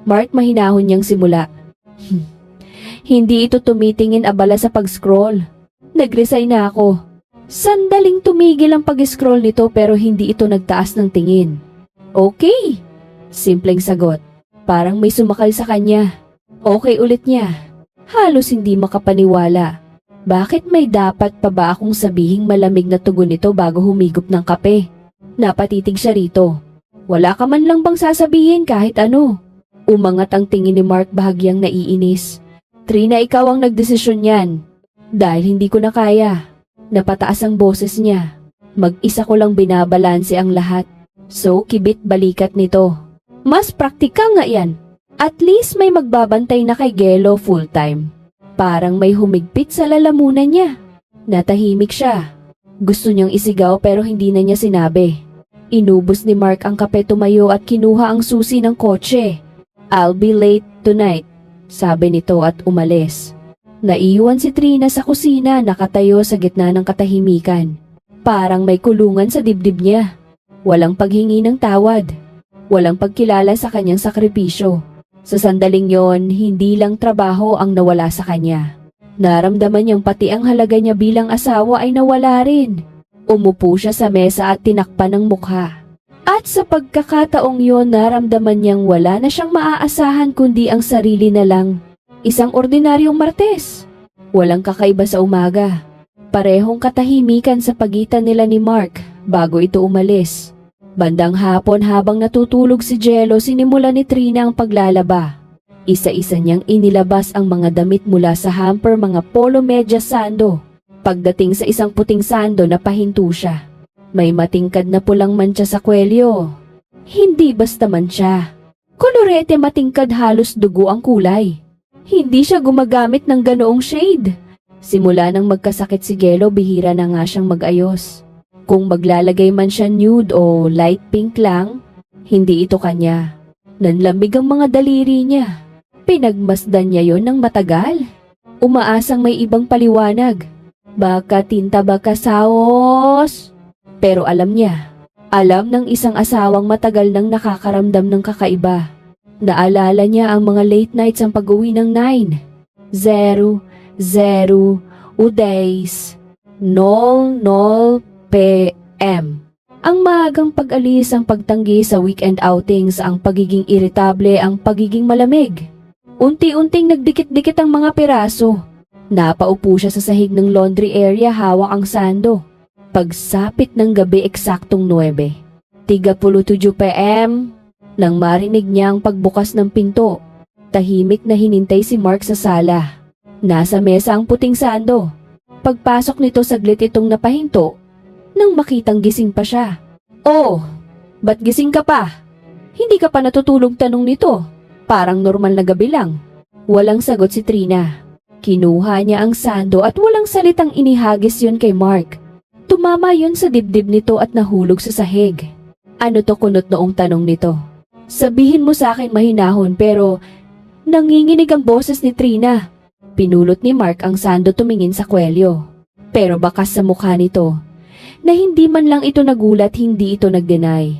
Mark mahinahon niyang simula. Hindi ito tumitingin abala sa pag-scroll. Nag-resign na ako. Sandaling tumigil ang pag-scroll nito pero hindi ito nagtaas ng tingin. Okay. Simpleng sagot. Parang may sumakal sa kanya. Okay ulit niya. Halos hindi makapaniwala. Bakit may dapat pa ba akong sabihing malamig na tugon nito bago humigop ng kape? Napatitig siya rito. Wala ka man lang bang sasabihin kahit ano? Umangat ang tingin ni Mark bahagyang naiinis. Trina, ikaw ang nagdesisyon yan. Dahil hindi ko na kaya. Napataas ang boses niya. Mag-isa ko lang binabalanse ang lahat. So, kibit balikat nito. Mas praktikal nga yan. At least may magbabantay na kay Gelo full-time. Parang may humigpit sa lalamunan niya. Natahimik siya. Gusto niyang isigaw pero hindi na niya sinabi. Inubos ni Mark ang kape, tumayo at kinuha ang susi ng kotse. I'll be late tonight, sabi nito at umalis. Naiwan si Trina sa kusina, nakatayo sa gitna ng katahimikan. Parang may kulungan sa dibdib niya. Walang paghingi ng tawad. Walang pagkilala sa kanyang sakripisyo. Sa sandaling yon, hindi lang trabaho ang nawala sa kanya. Naramdaman niyang pati ang halaga niya bilang asawa ay nawala rin. Umupo siya sa mesa at tinakpan ng mukha. At sa pagkakataong yon, naramdaman niyang wala na siyang maaasahan kundi ang sarili na lang. Isang ordinaryong Martes. Walang kakaiba sa umaga. Parehong katahimikan sa pagitan nila ni Mark bago ito umalis. Bandang hapon habang natutulog si Jello, sinimula ni Trina ang paglalaba. Isa-isa niyang inilabas ang mga damit mula sa hamper, mga polo medyas sando. Pagdating sa isang puting sando, napahinto siya. May matingkad na pulang mantsa sa kwelyo. Hindi basta mantsa. Kolorete, matingkad, halos dugo ang kulay. Hindi siya gumagamit ng ganoong shade. Simula nang magkasakit si Gelo, bihira na nga siyang mag-ayos. Kung maglalagay man siya nude o light pink lang, hindi ito kanya. Nanlamig ang mga daliri niya. Pinagmasdan niya yon ng matagal. Umaasang may ibang paliwanag. Baka tinta, baka saos. Pero alam niya. Alam ng isang asawang matagal nang nakakaramdam ng kakaiba. Naalala niya ang mga late nights ang pag-uwi ng 9, 0, 0, days, 0, 0 p.m. Ang maagang pag-alis, ang pagtanggi sa weekend outings, ang pagiging iritable, ang pagiging malamig. Unti-unting nagdikit-dikit ang mga piraso. Napaupo siya sa sahig ng laundry area, hawak ang sando. Pagsapit ng gabi, eksaktong 9:37 p.m. Nang marinig niya ang pagbukas ng pinto, tahimik na hinintay si Mark sa sala. Nasa mesa ang puting sando. Pagpasok nito, saglit itong napahinto nang makitang gising pa siya. Oh, ba't gising ka pa? Hindi ka pa natutulog, tanong nito. Parang normal na gabi lang. Walang sagot si Trina. Kinuha niya ang sando at walang salitang inihagis yun kay Mark. Tumama yun sa dibdib nito at nahulog sa sahig. Ano to, kunot noong tanong nito. Sabihin mo sa akin, mahinahon, pero nanginginig ang boses ni Trina. Pinulot ni Mark ang sando, tumingin sa kwelyo. Pero bakas sa mukha nito, na hindi man lang ito nagulat, hindi ito nag-deny.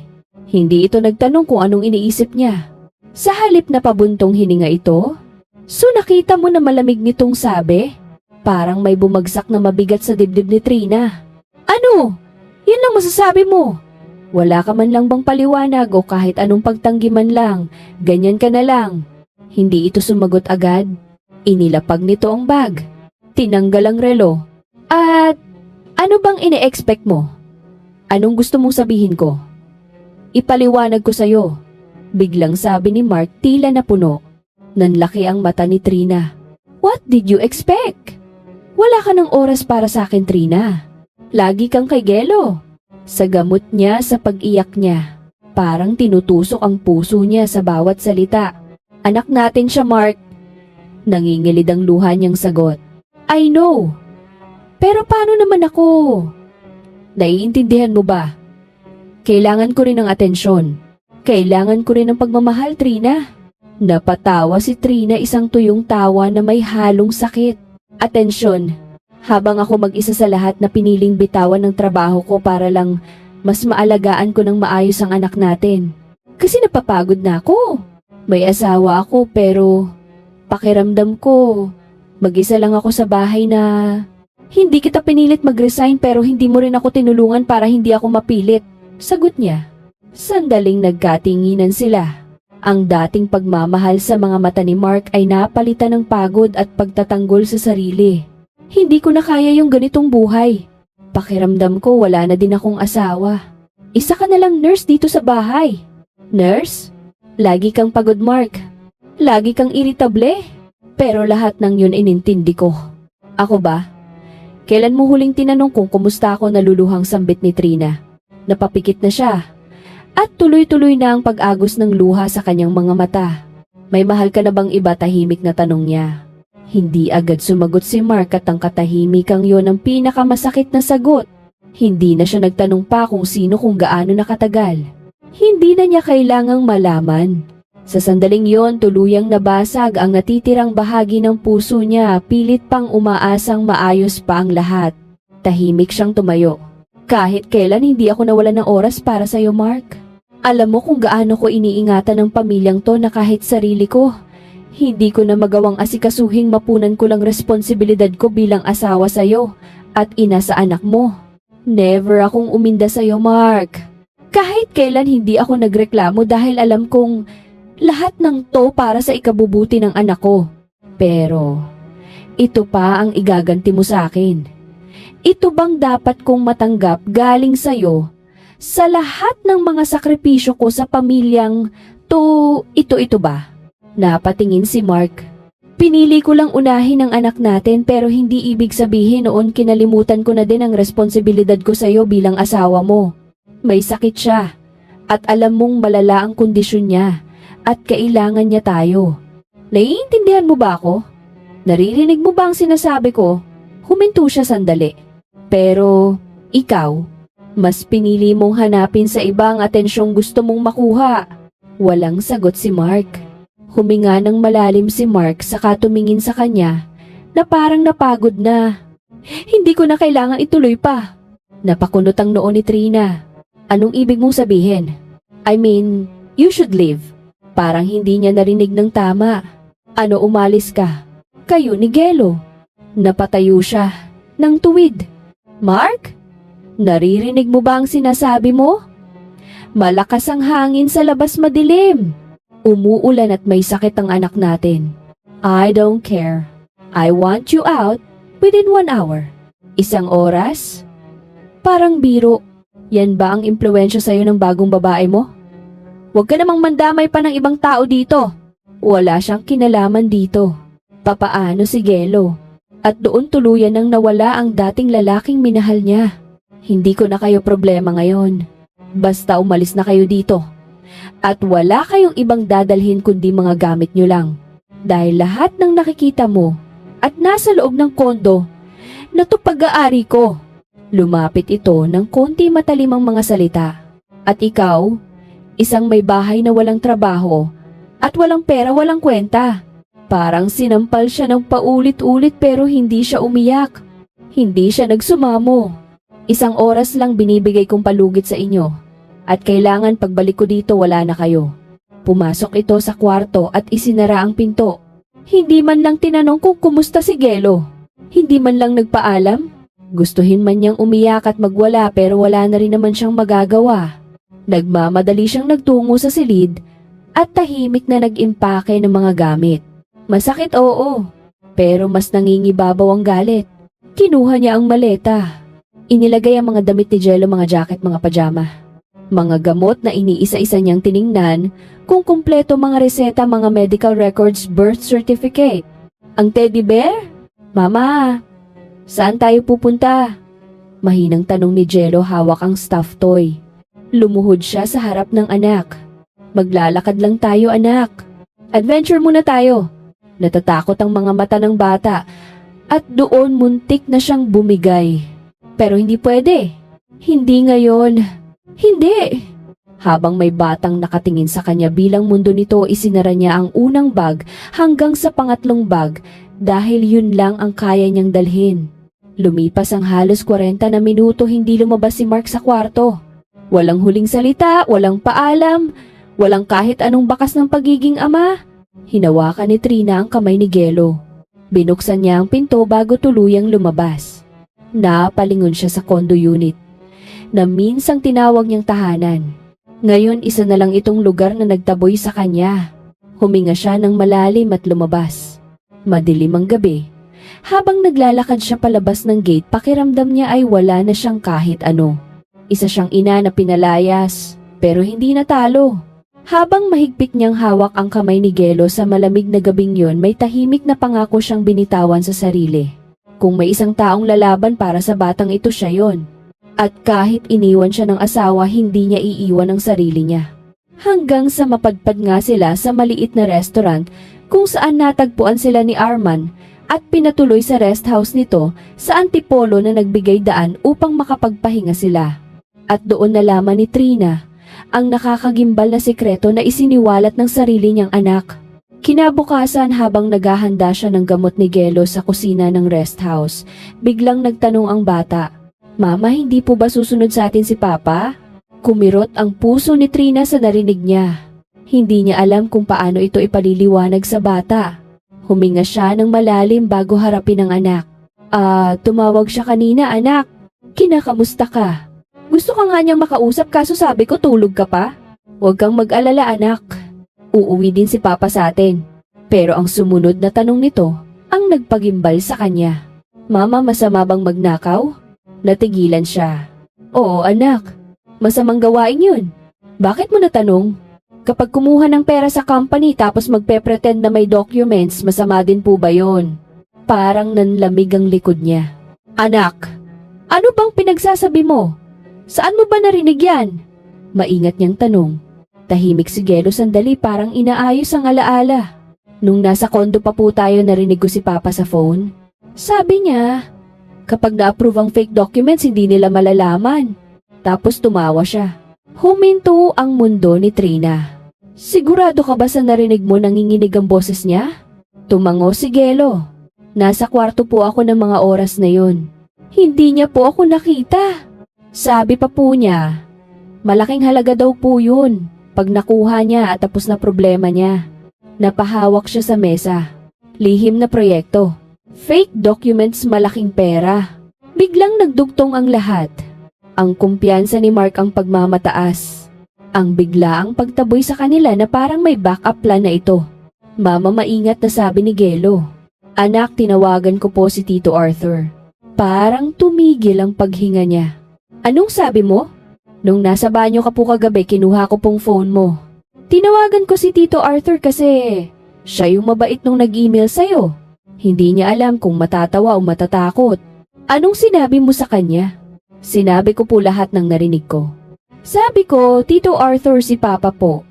Hindi ito nagtanong kung anong iniisip niya. Sa halip na pabuntong hininga ito, so nakita mo na malamig nitong sabi? Parang may bumagsak na mabigat sa dibdib ni Trina. Ano? Yan lang masasabi mo? Wala ka man lang bang paliwanag o kahit anong pagtanggi man lang? Ganyan ka na lang. Hindi ito sumagot agad. Inilapag nito ang bag. Tinanggal ang relo. At ano bang ine-expect mo? Anong gusto mong sabihin ko? Ipaliwanag ko sa'yo. Biglang sabi ni Mark, tila napuno. Nanlaki ang mata ni Trina. What did you expect? Wala ka ng oras para sa akin, Trina. Lagi kang kay Gelo. Sa gamot niya, sa pag-iyak niya. Parang tinutusok ang puso niya sa bawat salita. Anak natin siya, Mark. Nangingilid ang luha niyang sagot. I know. Pero paano naman ako? Naiintindihan mo ba? Kailangan ko rin ng atensyon. Kailangan ko rin ng pagmamahal, Trina. Napatawa si Trina, isang tuyong tawa na may halong sakit. Atensyon. Habang ako mag-isa sa lahat na piniling bitawan ng trabaho ko para lang mas maalagaan ko ng maayos ang anak natin. Kasi napapagod na ako. May asawa ako pero pakiramdam ko mag-isa lang ako sa bahay na hindi kita pinilit mag-resign pero hindi mo rin ako tinulungan para hindi ako mapilit. Sagot niya. Sandaling nagkatinginan sila. Ang dating pagmamahal sa mga mata ni Mark ay napalitan ng pagod at pagtatanggol sa sarili. Hindi ko na kaya yung ganitong buhay. Pakiramdam ko wala na din akong asawa. Isa ka na lang nurse dito sa bahay. Nurse? Lagi kang pagod, Mark. Lagi kang iritable. Pero lahat ng yun inintindi ko. Ako ba? Kailan mo huling tinanong kung kumusta ako, naluluhang sambit ni Trina? Napapikit na siya. At tuloy-tuloy na ang pag-agos ng luha sa kanyang mga mata. May mahal ka na bang iba, tahimik na tanong niya. Hindi agad sumagot si Mark at ang katahimikang yon ang pinakamasakit na sagot. Hindi na siya nagtanong pa kung sino, kung gaano nakatagal. Hindi na niya kailangang malaman. Sa sandaling yon, tuluyang nabasag ang natitirang bahagi ng puso niya, pilit pang umaasang maayos pa ang lahat. Tahimik siyang tumayo. Kahit kailan hindi ako nawalan ng oras para sa'yo, Mark. Alam mo kung gaano ko iniingatan ng pamilyang to na kahit sarili ko, hindi ko na magawang asikasuhing mapunan ko lang responsibilidad ko bilang asawa sa'yo at ina sa anak mo. Never akong uminda sa'yo, Mark. Kahit kailan hindi ako nagreklamo dahil alam kong lahat ng to para sa ikabubuti ng anak ko. Pero, ito pa ang igaganti mo sa akin. Ito bang dapat kong matanggap galing sa'yo sa lahat ng mga sakripisyo ko sa pamilyang to ito ba? Napatingin si Mark. Pinili ko lang unahin ang anak natin pero hindi ibig sabihin noon kinalimutan ko na din ang responsibilidad ko sa'yo bilang asawa mo. May sakit siya at alam mong malala ang kondisyon niya at kailangan niya tayo. Naiintindihan mo ba ako? Naririnig mo ba ang sinasabi ko? Huminto siya sandali. Pero ikaw, mas pinili mong hanapin sa ibang atensyong gusto mong makuha. Walang sagot si Mark. Huminga ng malalim si Mark saka tumingin sa kanya na parang napagod na. Hindi ko na kailangang ituloy pa. Napakunot ang noo ni Trina. Anong ibig mong sabihin? I mean, you should leave. Parang hindi niya narinig ng tama. Ano, umalis ka? Kayo ni Gelo. Napatayo siya ng tuwid. Mark? Naririnig mo ba ang sinasabi mo? Malakas ang hangin sa labas, madilim. Umuulan at may sakit ang anak natin. I don't care. I want you out within 1 hour. 1 oras? Parang biro. Yan ba ang impluwensya sa'yo ng bagong babae mo? Huwag ka namang mandamay pa ng ibang tao dito. Wala siyang kinalaman dito. Papaano si Gelo? At doon tuluyan nang nawala ang dating lalaking minahal niya. Hindi ko na kayo problema ngayon. Basta umalis na kayo dito. At wala kayong ibang dadalhin kundi mga gamit nyo lang. Dahil lahat ng nakikita mo at nasa loob ng kondo na to pag-aari ko. Lumapit ito ng konti matalimang mga salita. At ikaw, isang may bahay na walang trabaho at walang pera, walang kwenta. Parang sinampal siya ng paulit-ulit pero hindi siya umiyak. Hindi siya nagsumamo. 1 oras lang binibigay kong palugit sa inyo. At kailangan pagbalik ko dito wala na kayo. Pumasok ito sa kwarto at isinara ang pinto. Hindi man lang tinanong kung kumusta si Gelo. Hindi man lang nagpaalam. Gustuhin man niyang umiyak at magwala pero wala na rin naman siyang magagawa. Nagmamadali siyang nagtungo sa silid at tahimik na nag-impake ng mga gamit. Masakit, oo, pero mas nangingibabaw ang galit. Kinuha niya ang maleta. Inilagay ang mga damit ni Gelo, mga jacket, mga pajama. Mga gamot na iniisa-isa niyang tiningnan kung kumpleto, mga reseta, mga medical records, birth certificate. Ang teddy bear? Mama, saan tayo pupunta? Mahinang tanong ni Gelo, hawak ang stuffed toy. Lumuhod siya sa harap ng anak. Maglalakad lang tayo, anak. Adventure muna tayo. Natatakot ang mga mata ng bata at doon muntik na siyang bumigay. Pero hindi pwede. Hindi ngayon. Hindi! Habang may batang nakatingin sa kanya bilang mundo nito, isinara niya ang unang bag hanggang sa pangatlong bag dahil yun lang ang kaya niyang dalhin. Lumipas ang halos 40 na minuto, hindi lumabas si Mark sa kwarto. Walang huling salita, walang paalam, walang kahit anong bakas ng pagiging ama. Hinawakan ni Trina ang kamay ni Gelo. Binuksan niya ang pinto bago tuluyang lumabas. Napalingon siya sa condo unit na minsang tinawag niyang tahanan. Ngayon isa na lang itong lugar na nagtaboy sa kanya. Huminga siya ng malalim at lumabas. Madilim ang gabi. Habang naglalakad siya palabas ng gate, pakiramdam niya ay wala na siyang kahit ano. Isa siyang ina na pinalayas, pero hindi natalo. Habang mahigpit niyang hawak ang kamay ni Gelo sa malamig na gabing yon, may tahimik na pangako siyang binitawan sa sarili. Kung may isang taong lalaban para sa batang ito, siya yon. At kahit iniwan siya ng asawa, hindi niya iiwan ang sarili niya. Hanggang sa mapadpad nga sila sa maliit na restaurant kung saan natagpuan sila ni Arman at pinatuloy sa rest house nito sa Antipolo na nagbigay daan upang makapagpahinga sila. At doon nalaman ni Trina ang nakakagimbal na sikreto na isiniwalat ng sarili niyang anak. Kinabukasan, habang naghahanda siya ng gamot ni Gelo sa kusina ng rest house, biglang nagtanong ang bata, "Mama, hindi po ba susunod sa atin si Papa?" Kumirot ang puso ni Trina sa narinig niya. Hindi niya alam kung paano ito ipaliliwanag sa bata. Huminga siya ng malalim bago harapin ang anak. Tumawag siya kanina, anak. Kinakamusta ka? Gusto ka nga niyang makausap kaso sabi ko tulog ka pa. Huwag kang mag-alala, anak. Uuwi din si Papa sa atin. Pero ang sumunod na tanong nito ang nagpagimbal sa kanya. Mama, masama bang magnakaw? Natigilan siya. Oo, anak. Masamang gawain yun. Bakit mo natanong? Kapag kumuha ng pera sa company tapos magpe-pretend na may documents, masama din po ba yun? Parang nanlamig ang likod niya. Anak, ano bang pinagsasabi mo? Saan mo ba narinig yan? Maingat niyang tanong. Tahimik si Gelo sandali, parang inaayos ang alaala. Nung nasa kondo pa po tayo, narinig ko si Papa sa phone. Sabi niya, kapag na-approve ang fake documents, hindi nila malalaman. Tapos tumawa siya. Huminto ang mundo ni Trina. Sigurado ka ba sa narinig mo nanginginig ang boses niya? Tumango si Gelo. Nasa kwarto po ako ng mga oras na yun. Hindi niya po ako nakita. Sabi pa po niya, malaking halaga daw po yun pag nakuha niya at tapos na problema niya. Napahawak siya sa mesa. Lihim na proyekto. Fake documents, malaking pera. Biglang nagdugtong ang lahat. Ang kumpiyansa ni Mark ang pagmamataas. Ang biglaang pagtaboy sa kanila na parang may backup plan na ito. Mama, maingat na sabi ni Gelo. Anak, tinawagan ko po si Tito Arthur. Parang tumigil ang paghinga niya. Anong sabi mo? Nung nasa banyo ka po kagabi, kinuha ko pong phone mo. Tinawagan ko si Tito Arthur kasi siya yung mabait nung nag-email sa'yo. Hindi niya alam kung matatawa o matatakot. Anong sinabi mo sa kanya? Sinabi ko po lahat ng narinig ko. Sabi ko, Tito Arthur, si Papa po.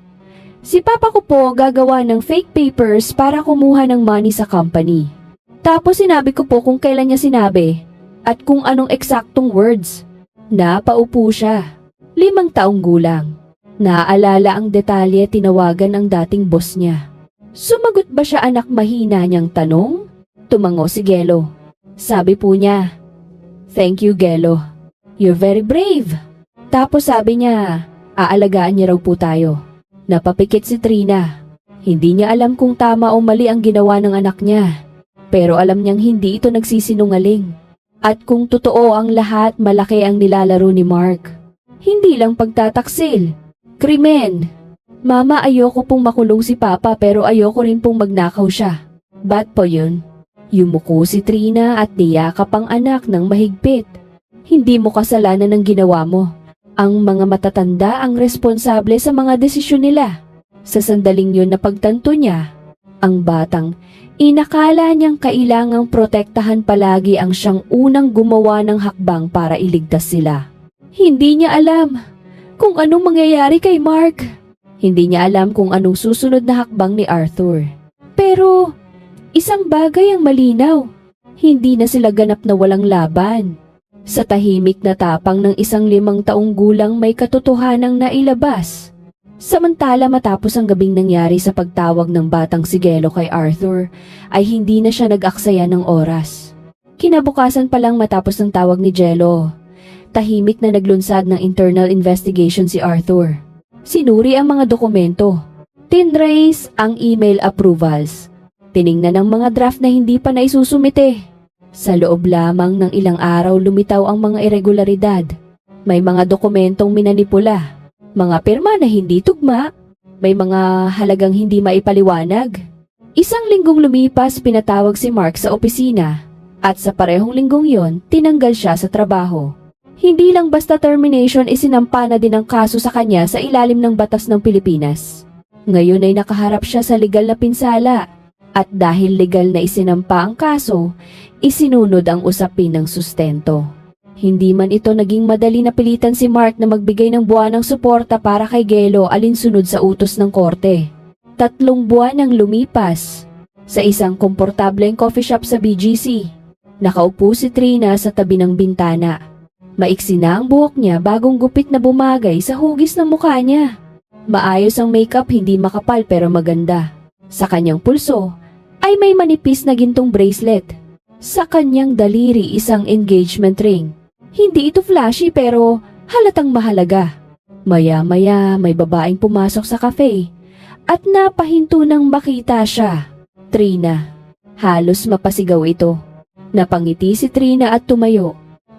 Si Papa ko po gagawa ng fake papers para kumuha ng money sa company. Tapos sinabi ko po kung kailan niya sinabi at kung anong eksaktong words. Napaupo siya. 5 taong gulang. Naaalala ang detalye, tinawagan ang dating boss niya. Sumagot ba siya, anak? Mahina niyang tanong. Tumango si Gelo. Sabi po niya, "Thank you, Gelo. You're very brave." Tapos sabi niya, aalagaan niya raw po tayo. Napapikit si Trina. Hindi niya alam kung tama o mali ang ginawa ng anak niya. Pero alam niyang hindi ito nagsisinungaling. At kung totoo ang lahat, malaki ang nilalaro ni Mark. Hindi lang pagtataksil. Krimen. Mama, ayoko pong makulong si Papa pero ayoko rin pong magnakaw siya. Ba't po yun? Yumuko si Trina at niyakap ang anak ng mahigpit. Hindi mo kasalanan ang ginawa mo. Ang mga matatanda ang responsable sa mga desisyon nila. Sa sandaling yun na pagtanto niya, ang batang inakala niyang kailangang protektahan palagi ang siyang unang gumawa ng hakbang para iligtas sila. Hindi niya alam kung anong mangyayari kay Mark. Hindi niya alam kung anong susunod na hakbang ni Arthur. Pero Isang bagay ang malinaw. Hindi na sila ganap na walang laban. Sa tahimik na tapang ng isang 5 taong gulang may katotohanang nailabas. Samantala matapos ang gabing nangyari sa pagtawag ng batang si Gelo kay Arthur, ay hindi na siya nag-aksaya ng oras. Kinabukasan pa lang matapos ng tawag ni Gelo, tahimik na naglunsad ng internal investigation si Arthur. Sinuri ang mga dokumento. Tinrace ang email approvals. Tiningnan ang mga draft na hindi pa naisusumite. Sa loob lamang ng ilang araw lumitaw ang mga irregularidad. May mga dokumentong minanipula, mga pirma na hindi tugma, may mga halagang hindi maipaliwanag. Isang linggong lumipas pinatawag si Mark sa opisina at sa parehong linggong yon tinanggal siya sa trabaho. Hindi lang basta termination, isinampa na din ang kaso sa kanya sa ilalim ng batas ng Pilipinas. Ngayon ay nakaharap siya sa legal na pinsala at dahil legal na isinampa ang kaso, isinunod ang usapin ng sustento. Hindi man ito naging madali na pilitan si Mark na magbigay ng buwanang suporta para kay Gelo alinsunod sa utos ng korte. 3 buwan ang lumipas. Sa isang komportableng coffee shop sa BGC, nakaupo si Trina sa tabi ng bintana. Maiksi na ang buhok niya, bagong gupit na bumagay sa hugis ng mukha niya. Maayos ang makeup, hindi makapal pero maganda. Sa kanyang pulso ay may manipis na gintong bracelet. Sa kanyang daliri isang engagement ring. Hindi ito flashy pero halatang mahalaga. Maya-maya may babaeng pumasok sa cafe at napahinto nang makita siya. Trina. Halos mapasigaw ito. Napangiti si Trina at tumayo.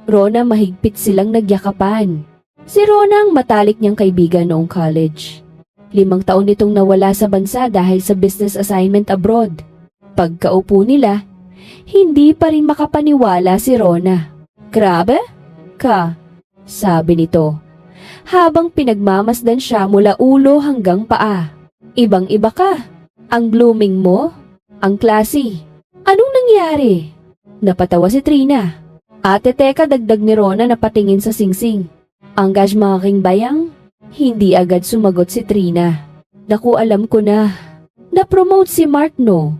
Rona, mahigpit silang nagyakapan. Si Rona ang matalik niyang kaibigan noong college. 5 taon nitong nawala sa bansa dahil sa business assignment abroad. Pagkaupo nila, hindi pa rin makapaniwala si Rona. Grabe? Ka, sabi nito, habang pinagmamasdan siya mula ulo hanggang paa. Ibang-iba ka. Ang blooming mo, ang classy. Anong nangyari? Napatawa si Trina. Ate teka, dagdag ni Rona na patingin sa singsing. Ang gas mga king bayang? Hindi agad sumagot si Trina. Naku, alam ko na. Na-promote si Mark, no?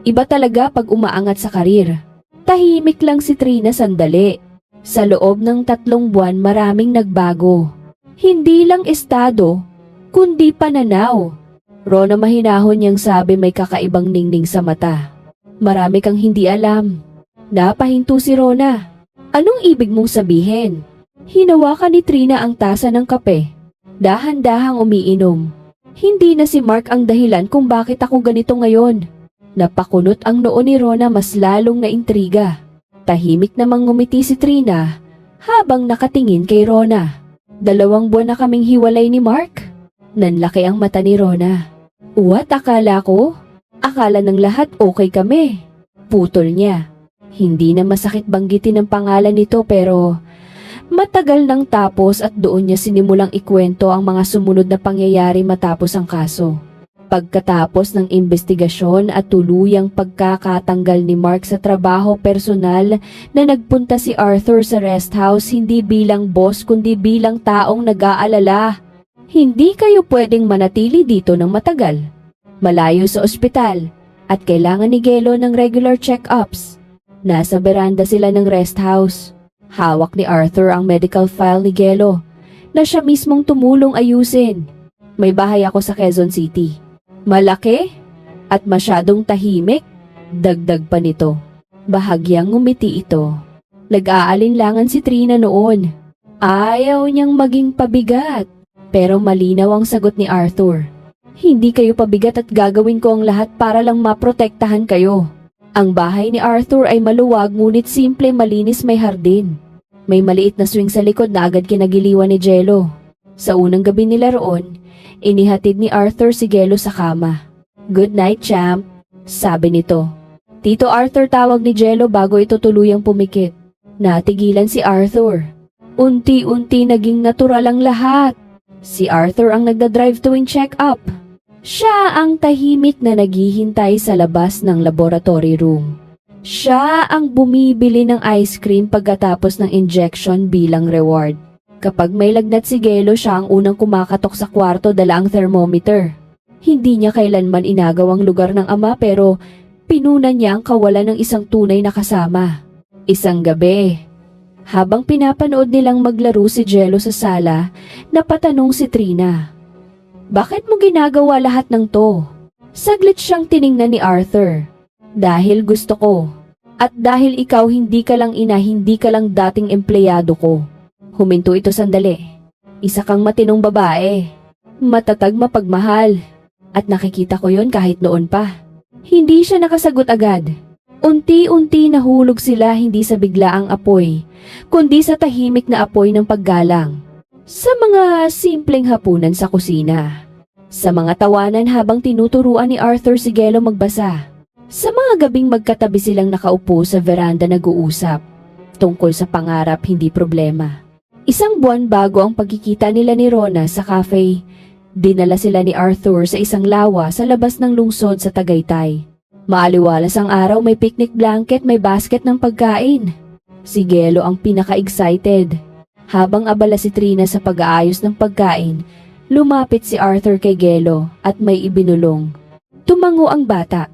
Iba talaga pag umaangat sa karir. Tahimik lang si Trina sandali. Sa loob ng 3 buwan maraming nagbago. Hindi lang estado, kundi pananaw. Rona, mahinahon niyang sabi, may kakaibang ningning sa mata. Marami kang hindi alam. Napahinto si Rona. Anong ibig mong sabihin? Hinawakan ni Trina ang tasa ng kape. Dahan-dahang umiinom. Hindi na si Mark ang dahilan kung bakit ako ganito ngayon. Napakunot ang noo ni Rona, mas lalong naintriga. Tahimik namang ngumiti si Trina habang nakatingin kay Rona. 2 buwan na kaming hiwalay ni Mark. Nanlaki ang mata ni Rona. What, akala ko? Akala ng lahat okay kami. Putol niya. Hindi na masakit banggitin ang pangalan nito pero matagal nang tapos at doon niya sinimulang ikwento ang mga sumunod na pangyayari matapos ang kaso. Pagkatapos ng investigasyon at tuluyang pagkakatanggal ni Mark sa trabaho personal na nagpunta si Arthur sa rest house hindi bilang boss kundi bilang taong nag-aalala. Hindi kayo pwedeng manatili dito ng matagal. Malayo sa ospital at kailangan ni Gelo ng regular check-ups. Nasa beranda sila ng rest house. Hawak ni Arthur ang medical file ni Gelo na siya mismong tumulong ayusin. May bahay ako sa Quezon City. Malaki at masyadong tahimik. Dagdag pa nito. Bahagyang ngumiti ito. Nag-aalinlangan si Trina noon. Ayaw niyang maging pabigat. Pero malinaw ang sagot ni Arthur. Hindi kayo pabigat at gagawin ko ang lahat para lang maprotektahan kayo. Ang bahay ni Arthur ay maluwag ngunit simple, malinis, may hardin. May maliit na swing sa likod na agad kinagiliwan ni Gelo. Sa unang gabi nila roon, inihatid ni Arthur si Gelo sa kama. Good night, champ, sabi nito. Tito Arthur, tawag ni Gelo bago ito tuluyang pumikit. Natigilan si Arthur. Unti-unti naging natural ang lahat. Si Arthur ang nagdadrive tuwing check-up. Siya ang tahimik na naghihintay sa labas ng laboratory room. Siya ang bumibili ng ice cream pagkatapos ng injection bilang reward. Kapag may lagnat si Gelo, siya ang unang kumakatok sa kwarto, dala ang thermometer. Hindi niya kailanman inagaw ang lugar ng ama pero Pinunan niya ang kawalan ng isang tunay na kasama. Isang gabi, habang pinapanood nilang maglaro si Jello sa sala, napatanong si Trina. Bakit mo ginagawa lahat ng to? Saglit siyang tiningnan ni Arthur. Dahil gusto ko. At dahil ikaw hindi ka lang ina, hindi ka lang dating empleyado ko. Huminto ito sandali. Isa kang matinong babae. Matatag, mapagmahal. At nakikita ko yon kahit noon pa. Hindi siya nakasagot agad. Unti-unti nahulog sila hindi sa biglaang apoy, kundi sa tahimik na apoy ng paggalang. Sa mga simpleng hapunan sa kusina. Sa mga tawanan habang tinuturuan ni Arthur si Gelo magbasa. Sa mga gabing magkatabi silang nakaupo sa veranda nag-uusap. Tungkol sa pangarap, hindi problema. Isang buwan bago ang pagkikita nila ni Rona sa cafe, dinala sila ni Arthur sa isang lawa sa labas ng lungsod sa Tagaytay. Maaliwalas ang araw, may picnic blanket, may basket ng pagkain. Si Gelo ang pinaka-excited. Habang abala si Trina sa pag-aayos ng pagkain, lumapit si Arthur kay Gelo at may ibinulong. Tumango ang bata.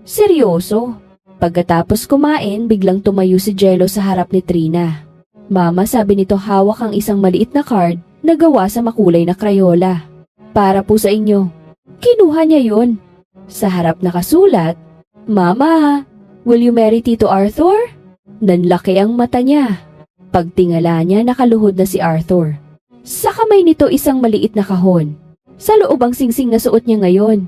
Seryoso? Pagkatapos kumain, biglang tumayo si Jello sa harap ni Trina. Mama, sabi nito hawak ang isang maliit na card na gawa sa makulay na Crayola. Para po sa inyo. Kinuha niya yun. Sa harap nakasulat, Mama, will you marry Tito Arthur? Nanlaki ang mata niya. Pagtingala niya, nakaluhod na si Arthur. Sa kamay nito isang maliit na kahon. Sa loob ang singsing na suot niya ngayon.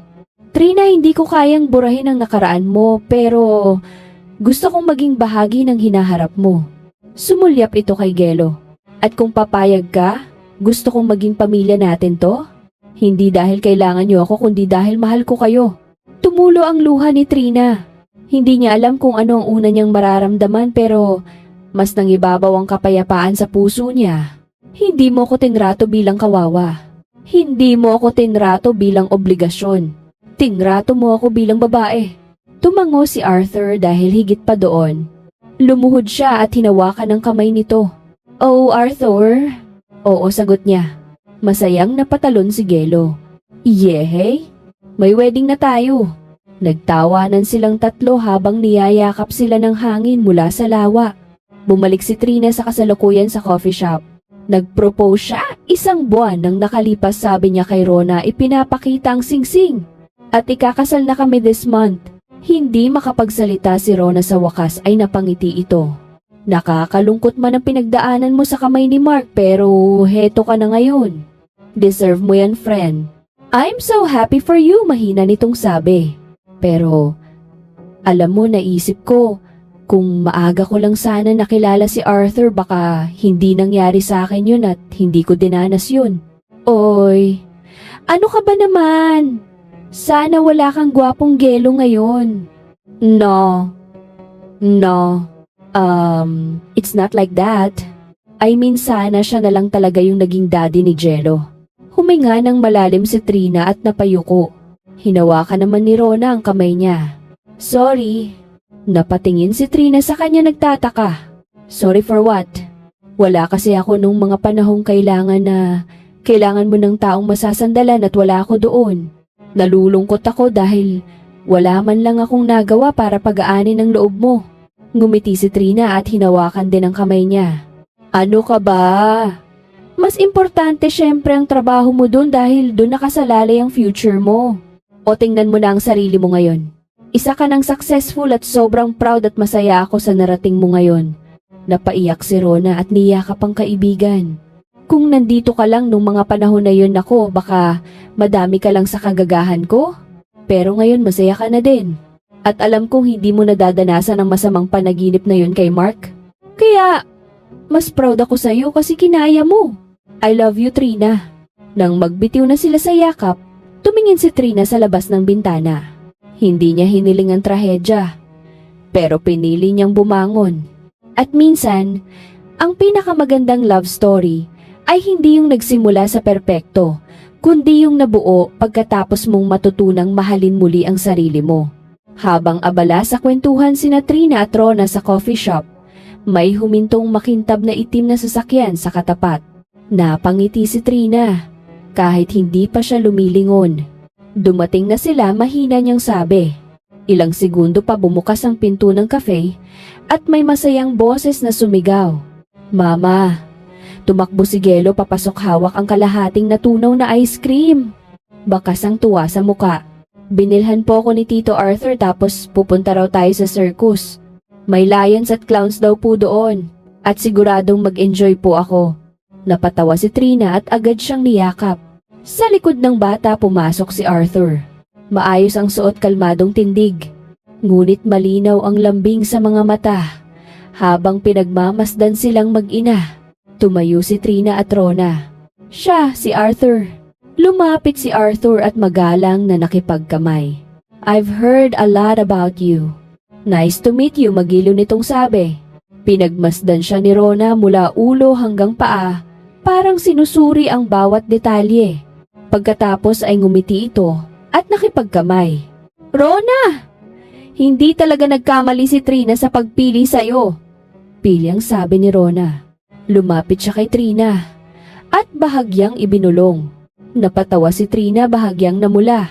Trina, hindi ko kayang burahin ang nakaraan mo, pero gusto kong maging bahagi ng hinaharap mo. Sumulyap ito kay Gelo. At kung papayag ka, gusto kong maging pamilya natin to. Hindi dahil kailangan niyo ako, kundi dahil mahal ko kayo. Tumulo ang luha ni Trina. Hindi niya alam kung ano ang una niyang mararamdaman, pero mas nangibabaw ang kapayapaan sa puso niya. Hindi mo ako tinrato bilang kawawa. Hindi mo ako tinrato bilang obligasyon. Tinrato mo ako bilang babae. Tumango si Arthur dahil higit pa doon. Lumuhod siya at hinawakan ang kamay nito. Oh, Arthur? Oo, sagot niya. Masayang napatalon si Gelo. Yehey, may wedding na tayo. Nagtawanan silang tatlo habang niyayakap sila ng hangin mula sa lawa. Bumalik si Trina sa kasalukuyan sa coffee shop. Nag-propose siya 1 buwan nang nakalipas, sabi niya kay Rona, ipinapakita ang singsing. At ikakasal na kami this month. Hindi makapagsalita si Rona sa wakas ay napangiti ito. Nakakalungkot man ang pinagdaanan mo sa kamay ni Mark, pero heto ka na ngayon. Deserve mo yan, friend. I'm so happy for you, mahina nitong sabi. Pero, alam mo, naisip ko, kung maaga ko lang sana nakilala si Arthur, baka hindi nangyari sa akin yun at hindi ko dinanas yun. Oy, ano ka ba naman? Sana wala kang gwapong Gelo ngayon. No. It's not like that. I mean, sana siya na lang talaga yung naging daddy ni Jello. Huminga ng malalim si Trina at napayuko. Hinawakan naman ni Rona ang kamay niya. Sorry. Napatingin si Trina sa kanya nagtataka. Sorry for what? Wala kasi ako nung mga panahong kailangan mo ng taong masasandalan at wala ako doon. Nalulungkot ako dahil wala man lang akong nagawa para pagaanin ang loob mo. Ngumiti si Trina at hinawakan din ang kamay niya. Ano ka ba? Mas importante syempre ang trabaho mo doon dahil doon nakasalalay ang future mo. O tingnan mo na ang sarili mo ngayon. Isa ka ng successful at sobrang proud at masaya ako sa narating mo ngayon. Napaiyak si Rona at niyakap ang kaibigan. Kung nandito ka lang nung mga panahon na yun ako, baka madami ka lang sa kagagahan ko. Pero ngayon masaya ka na din. At alam kong hindi mo nadadanasan ang masamang panaginip na yun kay Mark. Kaya, mas proud ako sa'yo kasi kinaya mo. I love you, Trina. Nang magbitiw na sila sa yakap, tumingin si Trina sa labas ng bintana. Hindi niya hiniling ang trahedya. Pero pinili niyang bumangon. At minsan, ang pinakamagandang love story ay hindi yung nagsimula sa perpekto, kundi yung nabuo pagkatapos mong matutunang mahalin muli ang sarili mo. Habang abala sa kwentuhan sina Trina at Rona sa coffee shop, may humintong makintab na itim na sasakyan sa katapat. Napangiti si Trina, kahit hindi pa siya lumilingon. Dumating na sila, mahina niyang sabi. Ilang segundo pa bumukas ang pinto ng cafe at may masayang boses na sumigaw. Mama! Tumakbo si Gelo papasok hawak ang kalahating natunaw na ice cream. Bakas ang tuwa sa muka. Binilhan po ako ni Tito Arthur tapos pupunta raw tayo sa circus. May lions at clowns daw po doon at siguradong mag-enjoy po ako. Napatawa si Trina at agad siyang niyakap. Sa likod ng bata pumasok si Arthur. Maayos ang suot, kalmadong tindig. Ngunit malinaw ang lambing sa mga mata. Habang pinagmamasdan silang mag-ina, tumayo si Trina at Rona. Siya, si Arthur. Lumapit si Arthur at magalang na nakipagkamay. I've heard a lot about you. Nice to meet you, magilo nitong sabi. Pinagmasdan siya ni Rona mula ulo hanggang paa, parang sinusuri ang bawat detalye. Pagkatapos ay ngumiti ito at nakipagkamay. Rona! Hindi talaga nagkamali si Trina sa pagpili sa'yo. Pilyang sabi ni Rona. Lumapit siya kay Trina at bahagyang ibinulong. Napatawa si Trina, bahagyang namula.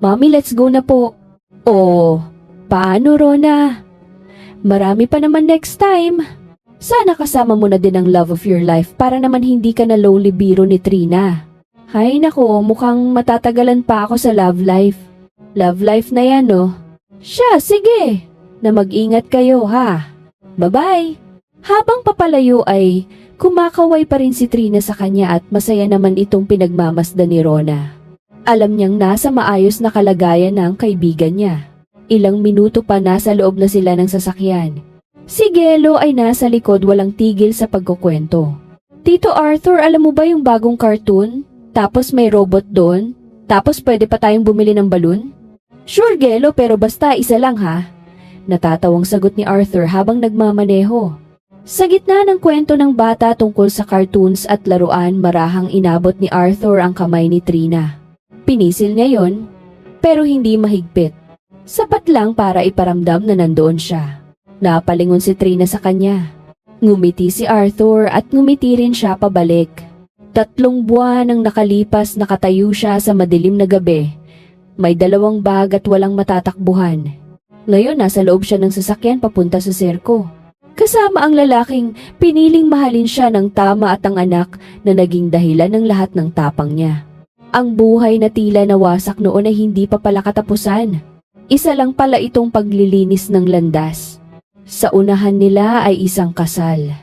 Mami, let's go na po. Oh, paano Rona? Marami pa naman next time. Sana kasama mo na din ang love of your life para naman hindi ka na lonely biro ni Trina. Hay nako, mukhang matatagalan pa ako sa love life. Love life na yan, no? Siya, sige. Na mag-ingat kayo, ha? Bye-bye. Habang papalayo ay kumakaway pa rin si Trina sa kanya at masaya naman itong pinagmamasdan ni Rona. Alam niyang nasa maayos na kalagayan na ang kaibigan niya. Ilang minuto pa nasa loob na sila ng sasakyan. Si Gelo ay nasa likod walang tigil sa pagkukwento. Tito Arthur, alam mo ba yung bagong cartoon? Tapos may robot doon? Tapos pwede pa tayong bumili ng balon? Sure Gelo, pero basta isa lang ha. Natatawang sagot ni Arthur habang nagmamaneho. Sa gitna ng kwento ng bata tungkol sa cartoons at laruan, marahang inabot ni Arthur ang kamay ni Trina. Pinisil niya yon, pero hindi mahigpit. Sapat lang para iparamdam na nandoon siya. Napalingon si Trina sa kanya. Ngumiti si Arthur at ngumiti rin siya pabalik. 3 buwan ang nakalipas, nakatayo siya sa madilim na gabi. May 2 bag at walang matatakbuhan. Ngayon nasa loob siya ng sasakyan papunta sa sirko. Kasama ang lalaking piniling mahalin siya ng tama at ang anak na naging dahilan ng lahat ng tapang niya. Ang buhay na tila nawasak noon ay hindi pa pala katapusan. Isa lang pala itong paglilinis ng landas. Sa unahan nila ay isang kasal.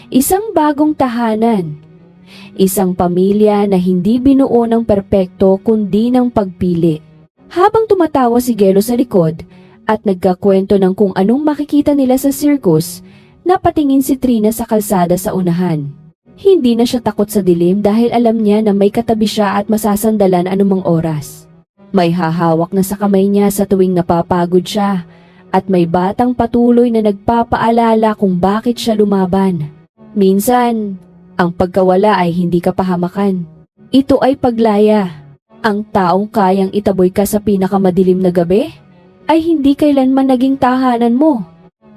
Isang bagong tahanan. Isang pamilya na hindi binuo ng perpekto kundi ng pagpili. Habang tumatawa si Gelo sa likod, at nagkakwento ng kung anong makikita nila sa circus, napatingin si Trina sa kalsada sa unahan. Hindi na siya takot sa dilim dahil alam niya na may katabi siya at masasandalan anumang oras. May hahawak na sa kamay niya sa tuwing napapagod siya at may batang patuloy na nagpapaalala kung bakit siya lumaban. Minsan, ang pagkawala ay hindi kapahamakan. Ito ay paglaya. Ang taong kayang itaboy ka sa pinakamadilim na gabi ay hindi kailanman naging tahanan mo.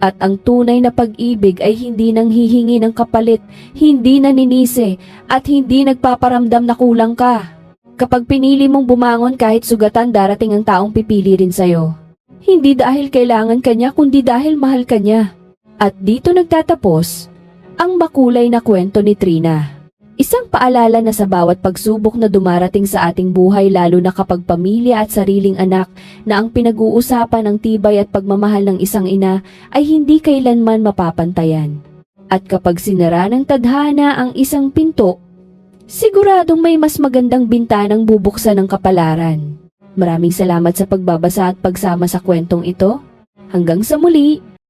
At ang tunay na pag-ibig ay hindi nang hihingi ng kapalit, hindi naninisi, at hindi nagpaparamdam na kulang ka. Kapag pinili mong bumangon kahit sugatan, darating ang taong pipili rin sa'yo. Hindi dahil kailangan kanya, kundi dahil mahal kanya. At dito nagtatapos ang makulay na kwento ni Trina. Isang paalala na sa bawat pagsubok na dumarating sa ating buhay, lalo na kapag pamilya at sariling anak, na ang pinag-uusapan ng tibay at pagmamahal ng isang ina ay hindi kailanman mapapantayan. At kapag sinara ng tadhana ang isang pinto, siguradong may mas magandang bintanang bubuksan ng kapalaran. Maraming salamat sa pagbabasa at pagsama sa kwentong ito. Hanggang sa muli!